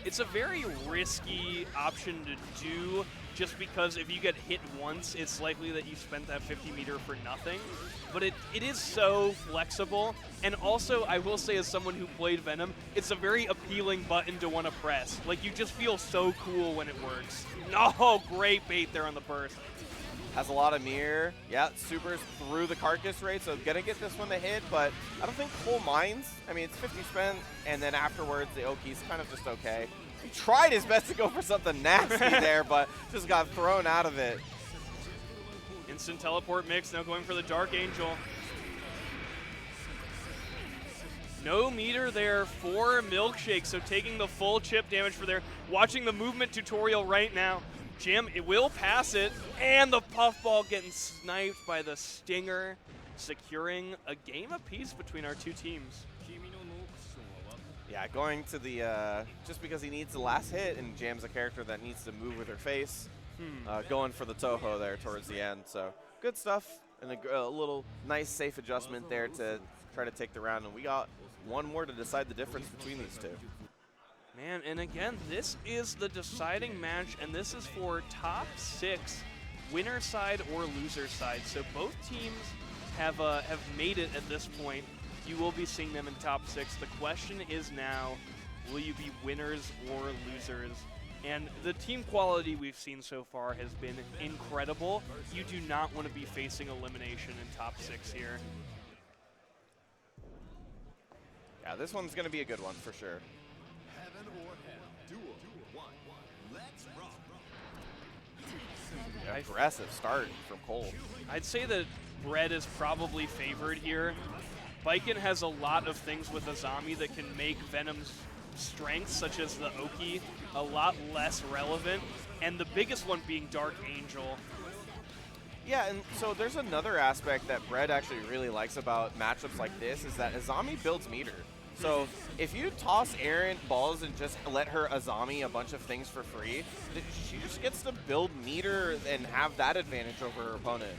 It's a very risky option to do, just because if you get hit once, it's likely that you spent that 50 meter for nothing. But it is so flexible, and also I will say, as someone who played Venom, it's a very appealing button to want to press. Like, you just feel so cool when it works. Oh, great bait there on the burst. Has a lot of mirror. Yeah, supers through the carcass rate, so gonna get this one to hit, but I don't think Cole minds. I mean, it's 50 spent, and then afterwards the Oki's kind of just okay. He tried his best to go for something nasty there, but just got thrown out of it. Instant teleport mix, now going for the Dark Angel. No meter there for Milkshake, so taking the full chip damage for there. Watching the movement tutorial right now. Jim, it will pass it, and the puffball getting sniped by the Stinger, securing a game apiece between our two teams. Yeah, going to the, just because he needs the last hit, and Jam's a character that needs to move with her face, going for the Toho there towards the end. So good stuff, and a little nice, safe adjustment there to try to take the round. And we got one more to decide the difference between these two. Man, and again, this is the deciding match, and this is for top 6, winner side or loser side. So both teams have made it at this point. You will be seeing them in top 6. The question is now, will you be winners or losers? And the team quality we've seen so far has been incredible. You do not want to be facing elimination in top 6 here. Yeah, this one's going to be a good one for sure. Yeah, aggressive start from Cole. I'd say that Bread is probably favored here. Baiken has a lot of things with Azami that can make Venom's strengths, such as the Oki, a lot less relevant, and the biggest one being Dark Angel. Yeah, and so there's another aspect that Bread actually really likes about matchups like this is that Azami builds meter. So if you toss errant balls and just let her Azami a bunch of things for free, she just gets to build meter and have that advantage over her opponent.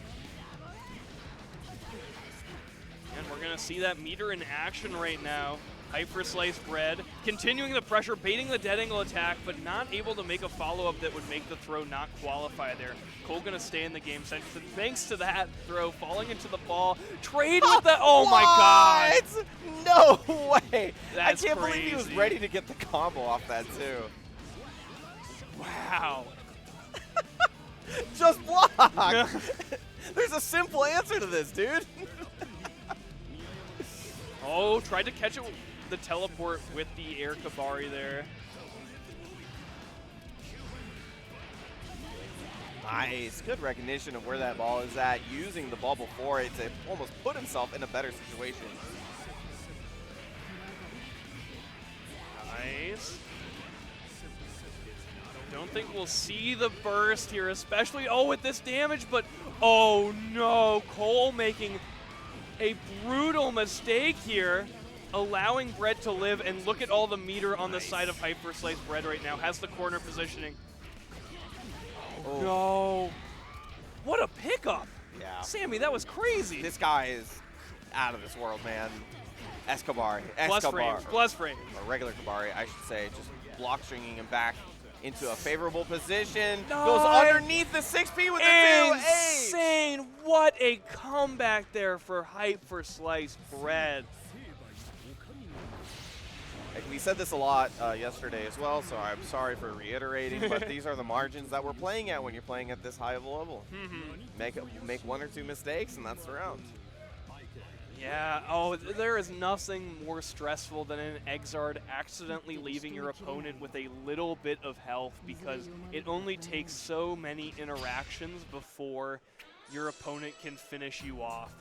And we're going to see that meter in action right now. Hyper Slice Bread, continuing the pressure, baiting the dead angle attack, but not able to make a follow-up that would make the throw not qualify there. Cole going to stay in the game thanks to that throw, falling into the ball. Trade with the, oh my god! No way! That's I can't believe he was crazy. ready to get the combo off that too. Wow. Just block! There's a simple answer to this, dude. Oh, tried to catch it with the teleport with the air Kabari there. Nice. Good recognition of where that ball is at, using the ball before it to almost put himself in a better situation. Nice. Don't think we'll see the burst here, especially, oh, with this damage, but, oh no, Cole making a brutal mistake here, allowing Bread to live, and look at all the meter on the side of Hyper Slice Bread right now, has the corner positioning. Oh no. What a pickup. Yeah. Sammy, that was crazy. This guy is out of this world, man. Escobar. Plus frame, plus frame. Or regular Kabari, I should say, just block stringing him back into a favorable position. Nice. Goes underneath the 6P with the 2H. Insane. What a comeback there for Hyper Slice Bread. We said this a lot yesterday as well, so I'm sorry for reiterating, but these are the margins that we're playing at when you're playing at this high of a level. Make one or two mistakes, and that's the round. Yeah, oh, there is nothing more stressful than an Exard accidentally leaving your opponent with a little bit of health, because it only takes so many interactions before your opponent can finish you off.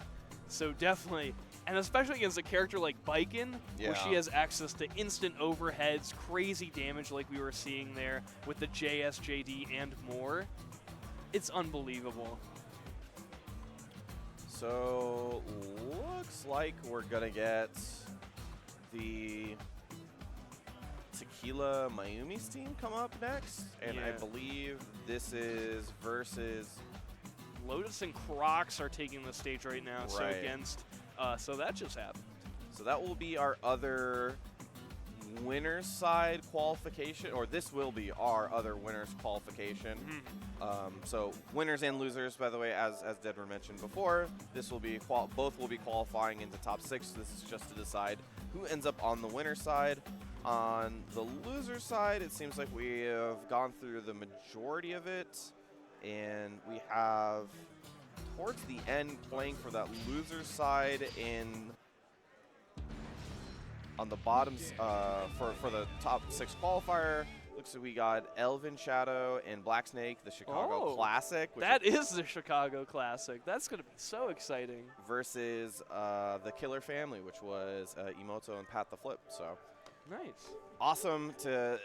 So definitely, and especially against a character like Baiken, where she has access to instant overheads, crazy damage like we were seeing there with the JSJD and more. It's unbelievable. So, looks like we're going to get the Tequila Mayumis team come up next. And I believe this is versus... Lotus and Crocs are taking the stage right now, so against... so that just happened. So that will be our other winner's side qualification, or this will be our other winner's qualification. So winners and losers, by the way, as Deadman mentioned before, this will be both will be qualifying into top 6. So this is just to decide who ends up on the winner's side. On the loser side, it seems like we have gone through the majority of it, and we have towards the end playing for that loser side on the bottoms for the top 6 qualifier. Looks like we got Elven Shadow and Black Snake, the Chicago Classic. That is the Chicago Classic. That's going to be so exciting. Versus the Killer Family, which was Emoto and Pat the Flip. So nice. Awesome to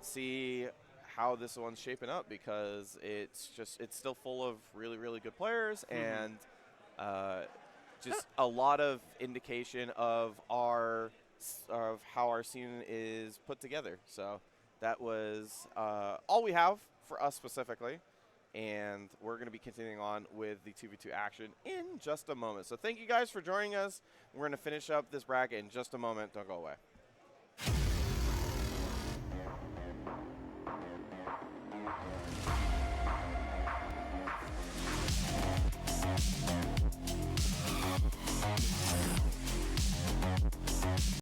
see how this one's shaping up, because it's still full of really, really good players, and just a lot of indication of how our scene is put together. So that was all we have for us specifically. and we're going to be continuing on with the 2v2 action in just a moment. So thank you guys for joining us. We're going to finish up this bracket in just a moment. Don't go away.